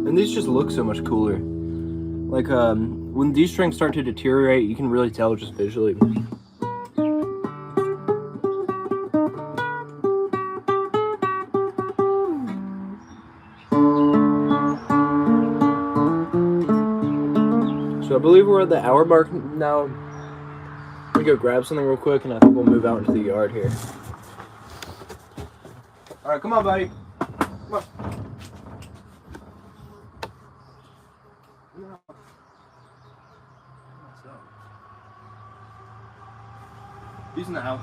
And these just look so much cooler. Like when these strings start to deteriorate, you can really tell just visually. So I believe we're at the hour mark now. I'm gonna go grab something real quick, and I think we'll move out into the yard here. All right, come on, buddy. Come on. He's in the house.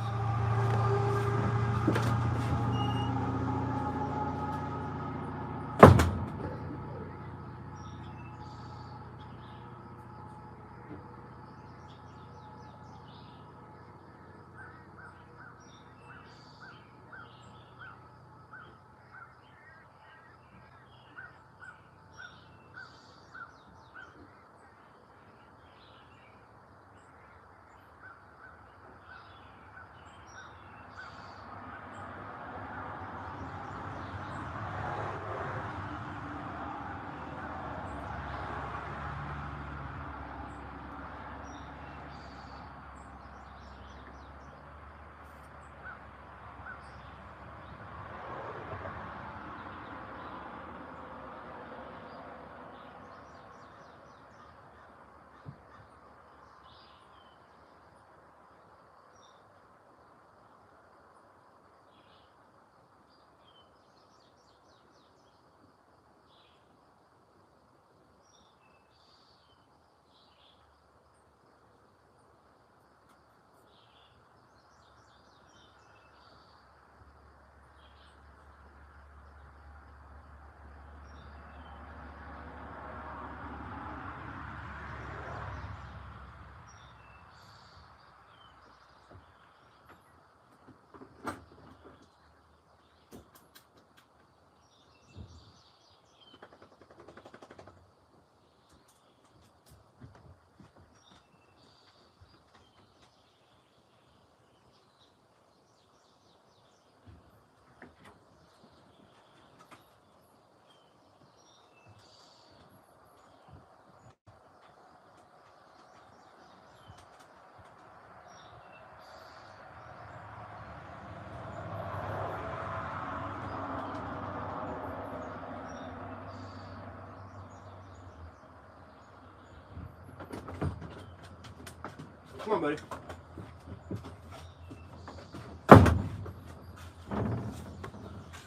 Come on, buddy.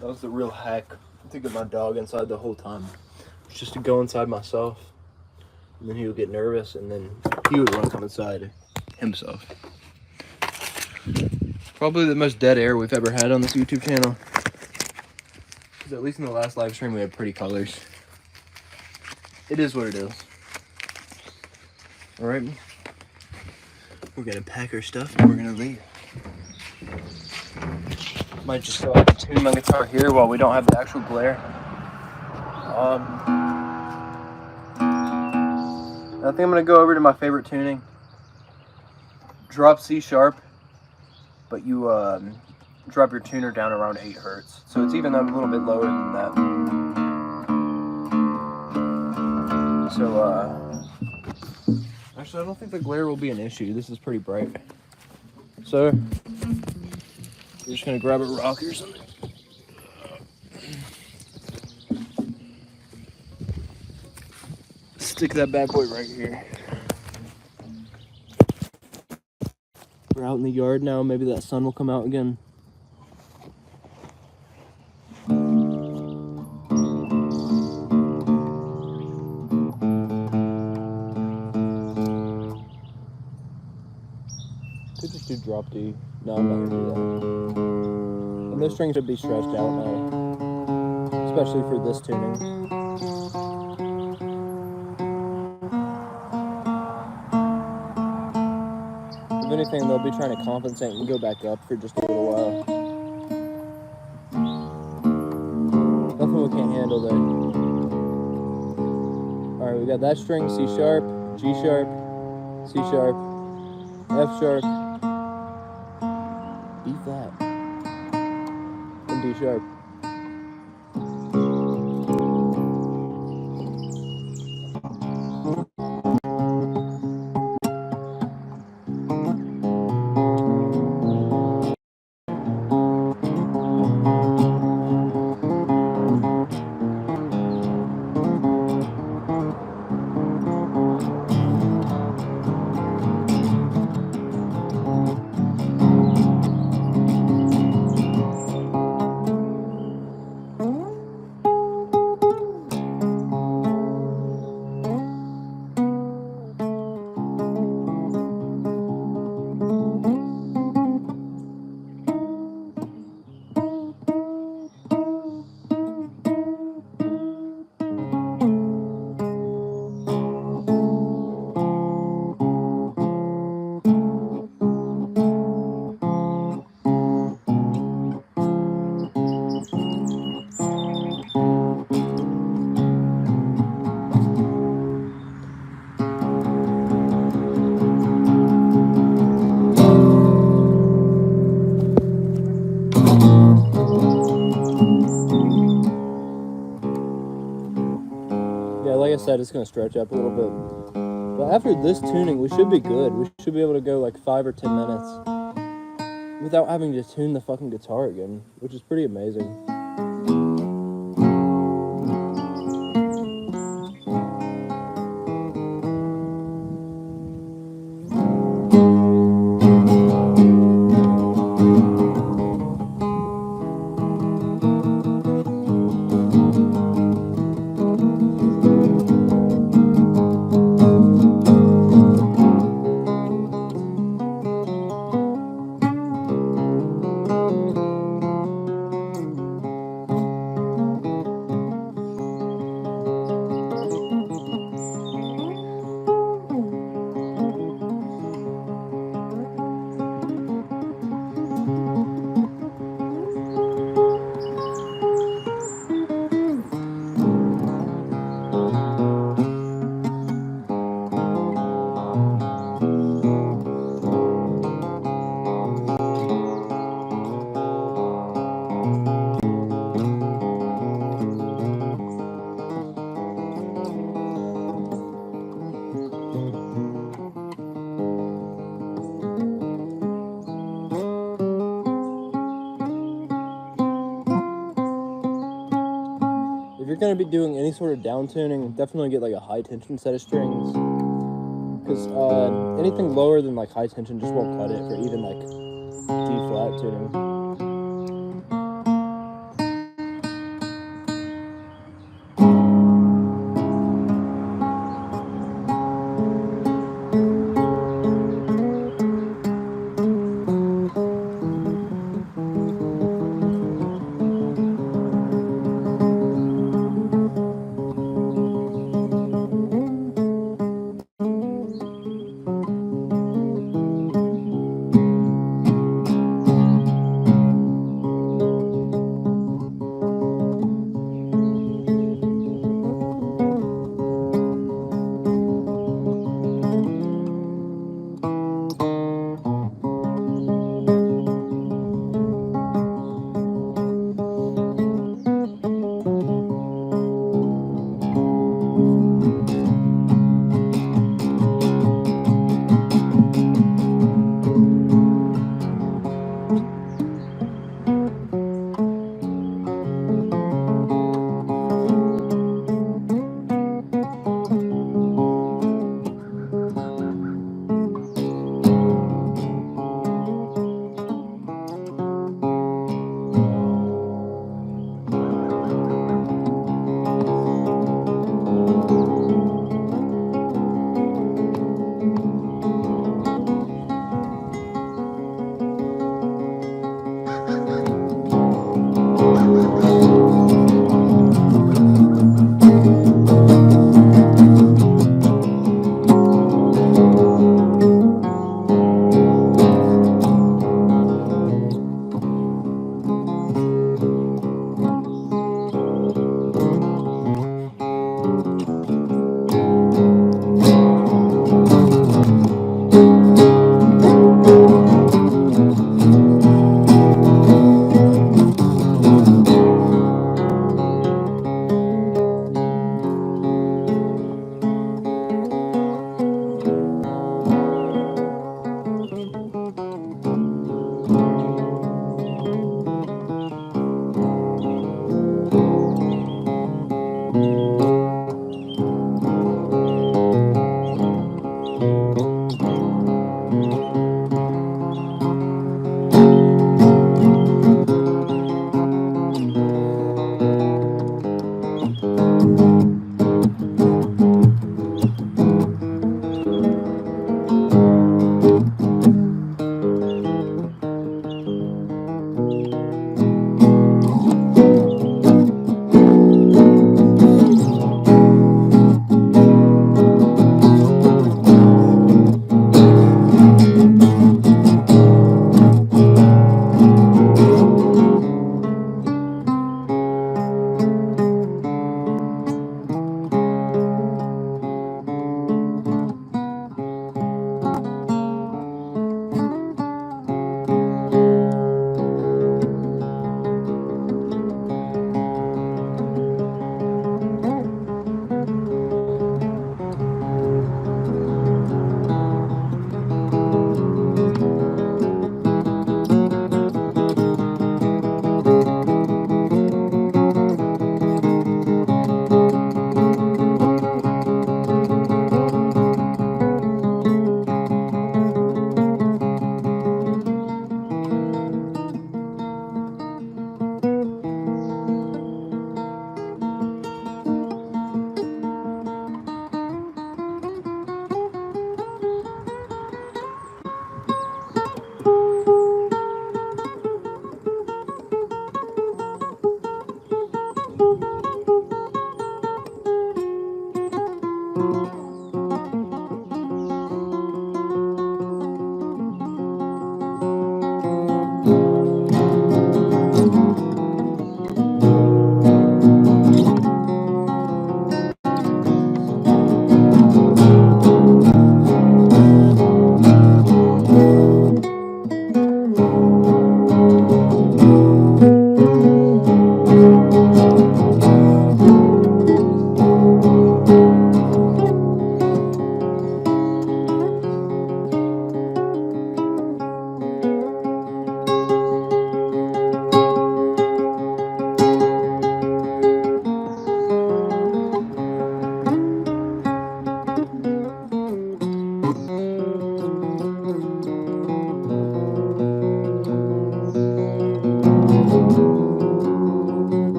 That was the real hack to get my dog inside the whole time. It's just to go inside myself, and then he would get nervous, and then he would want to come inside himself. Probably the most dead air we've ever had on this YouTube channel. Because at least in the last live stream we had pretty colors. It is what it is. Alright. We're gonna pack our stuff and we're gonna leave. Might just go out and tune my guitar here while we don't have the actual glare. I think I'm gonna go over to my favorite tuning. Drop C sharp, but you drop your tuner down around 8 Hertz. So it's even a little bit lower than that. So actually I don't think the glare will be an issue. This is pretty bright. So we're just gonna grab a rock or something. Stick that bad boy right here. We're out in the yard now. Maybe that sun will come out again. Could just do drop D. No, I'm not gonna do that. And those strings should be stretched out now, especially for this tuning. If anything, they'll be trying to compensate and go back up for just a little while. Nothing we can't handle there. Alright, we got that string, C sharp, G sharp, C sharp, F sharp, E flat, and D sharp. said, it's going to stretch up a little bit. But after this tuning, we should be good. We should be able to go like 5 or 10 minutes without having to tune the fucking guitar again, which is pretty amazing. If you're going to be doing any sort of down tuning, definitely get like a high tension set of strings. Because anything lower than like high tension just won't cut it for even like G flat tuning.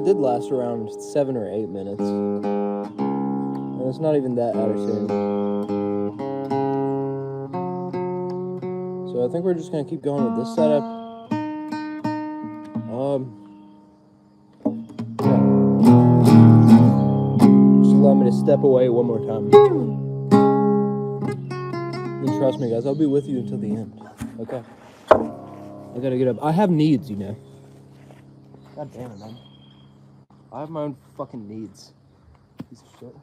did last around 7 or 8 minutes. And it's not even that out of tune. So I think we're just gonna keep going with this setup. Just allow me to step away one more time. And trust me, guys, I'll be with you until the end. Okay. I gotta get up. I have needs, you know. God damn it, man. I have my own fucking needs. Piece of shit.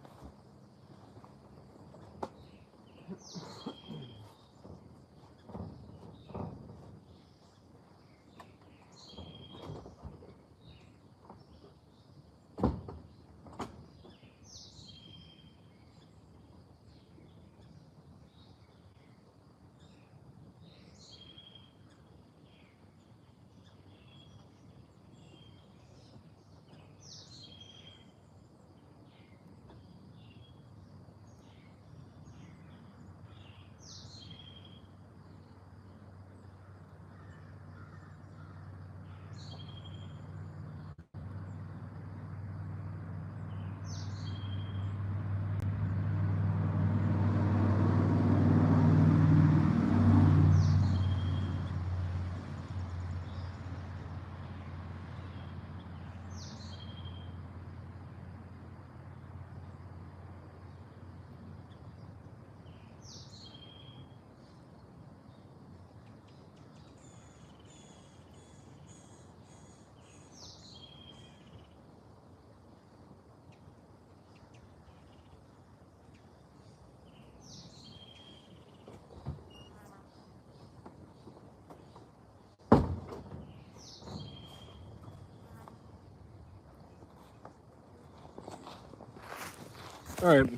Alright.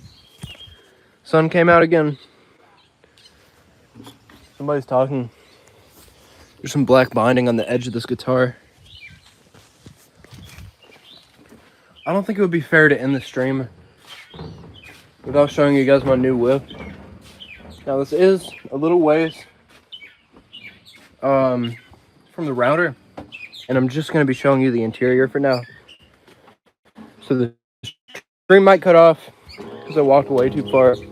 Sun came out again. Somebody's talking. There's some black binding on the edge of this guitar. I don't think it would be fair to end the stream without showing you guys my new whip. Now this is a little ways from the router, and I'm just going to be showing you the interior for now. So the stream might cut off because I walked way too far. So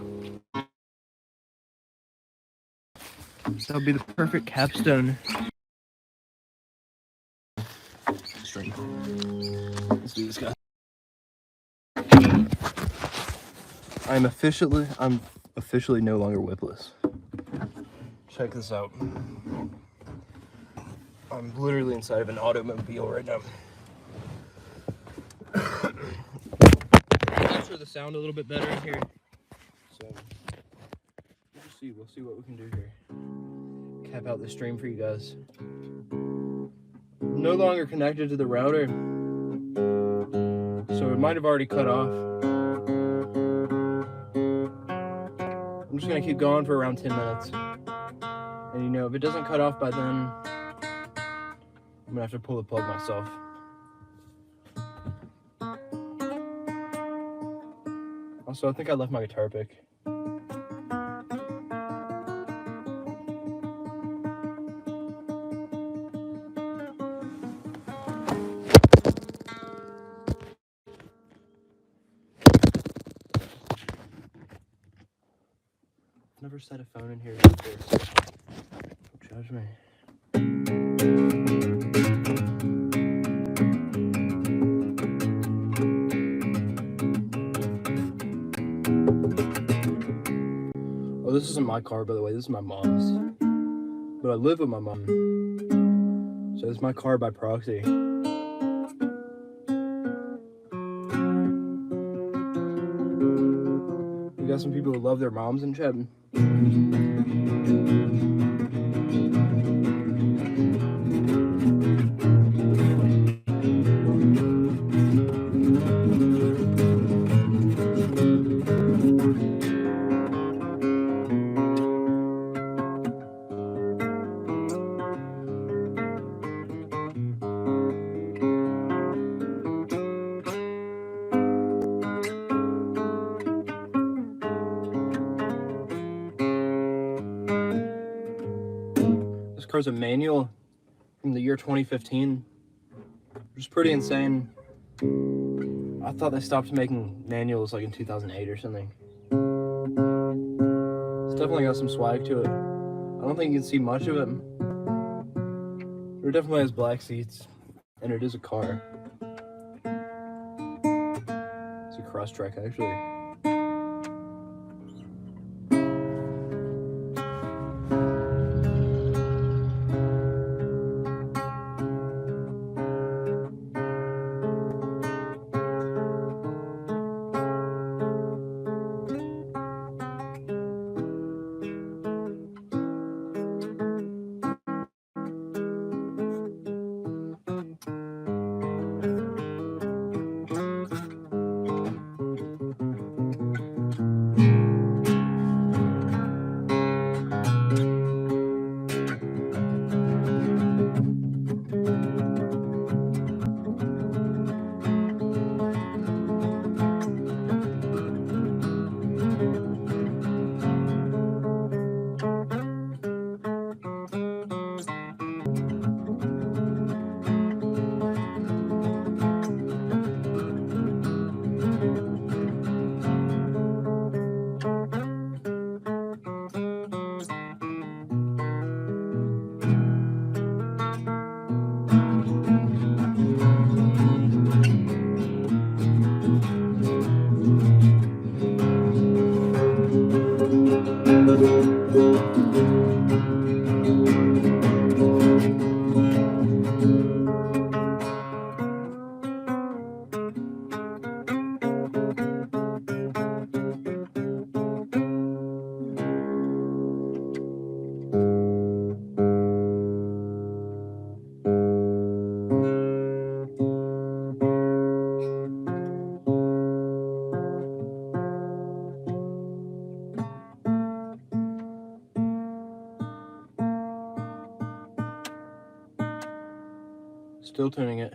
that'll be the perfect capstone. Stream. Let's do this, guy. I'm officially no longer whipless. Check this out. I'm literally inside of an automobile right now. Capture the sound a little bit better in here. So we'll see what we can do here. Cap out the stream for you guys. No longer connected to the router, so it might have already cut off. I'm just gonna keep going for around 10 minutes. And you know, if it doesn't cut off by then, I'm gonna have to pull the plug myself. Also, I think I left my guitar pick. Never set a phone in here before. Don't judge me. Oh, this isn't my car, by the way. This is my mom's. But I live with my mom, so it's my car by proxy. We got some people who love their moms in chat. This car's a manual from the year 2015, which is pretty insane. I thought they stopped making manuals like in 2008 or something. It's definitely got some swag to it. I don't think you can see much of it. It definitely has black seats, and it is a car. It's a cross track actually. Still tuning it.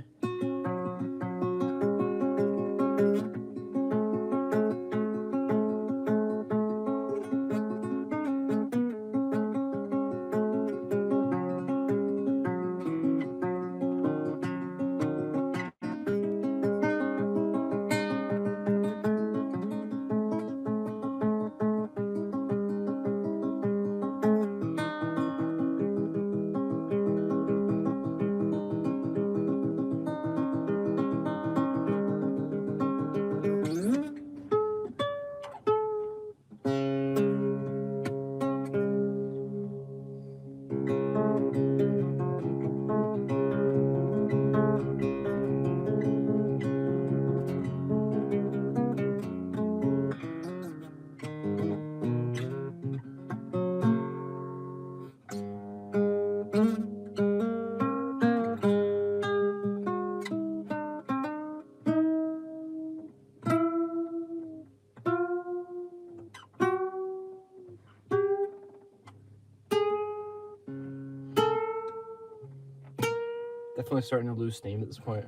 Definitely starting to lose steam at this point.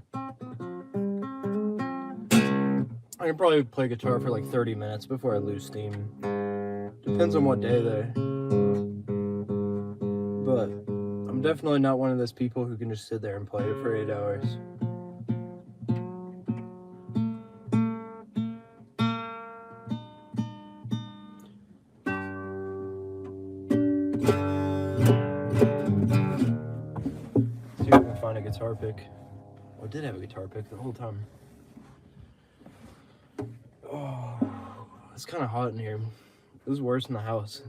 I can probably play guitar for like 30 minutes before I lose steam. Depends on what day though. But I'm definitely not one of those people who can just sit there and play it for 8 hours. See if I can find a guitar pick. Oh, I did have a guitar pick the whole time. Oh, it's kind of hot in here. It was worse in the house.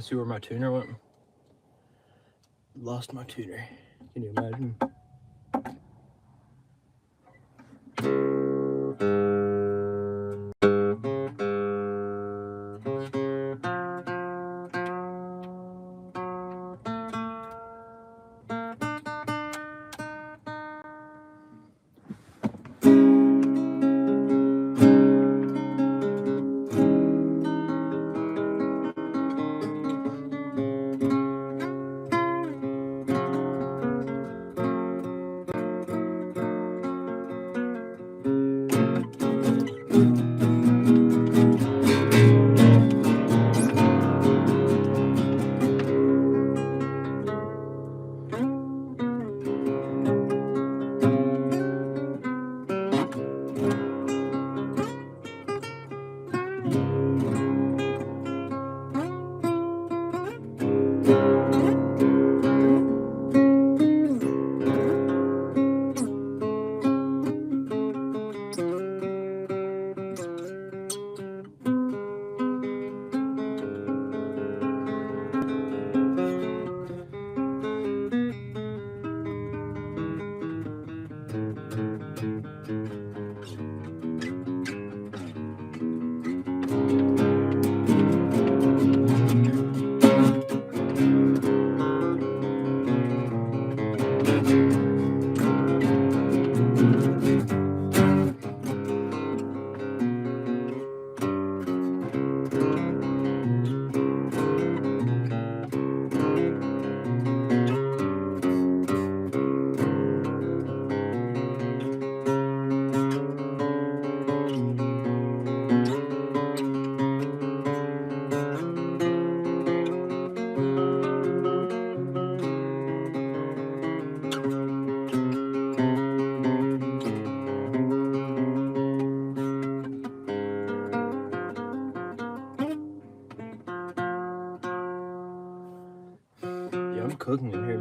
guess who where my tuner went? Lost my tuner. Can you imagine? I'm cooking in here.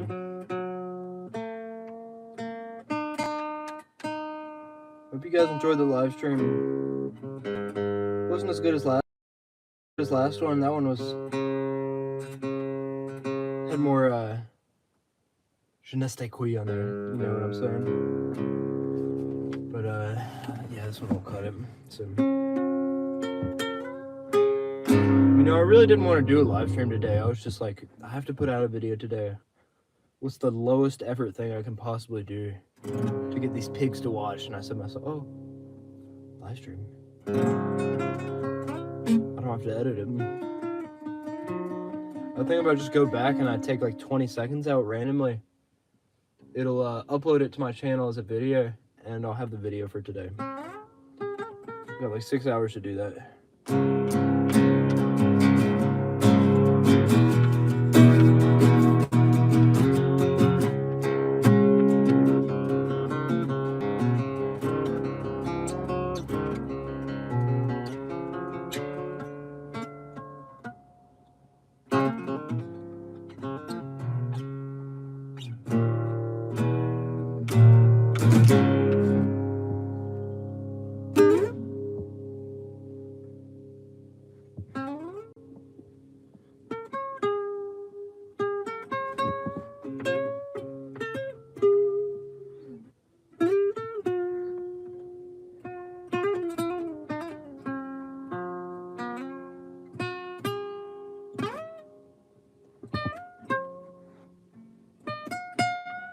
Hope you guys enjoyed the live stream. Wasn't as good as last one. That one was had more je ne sais quoi on there. You know what I'm saying? But yeah, this one will cut it. So you know, I really didn't want to do a live stream today. I was just like, I have to put out a video today. What's the lowest effort thing I can possibly do to get these pigs to watch? And I said to myself, oh, live stream. I don't have to edit it. I think if I just go back and I take like 20 seconds out randomly, it'll upload it to my channel as a video, and I'll have the video for today. Got like 6 hours to do that.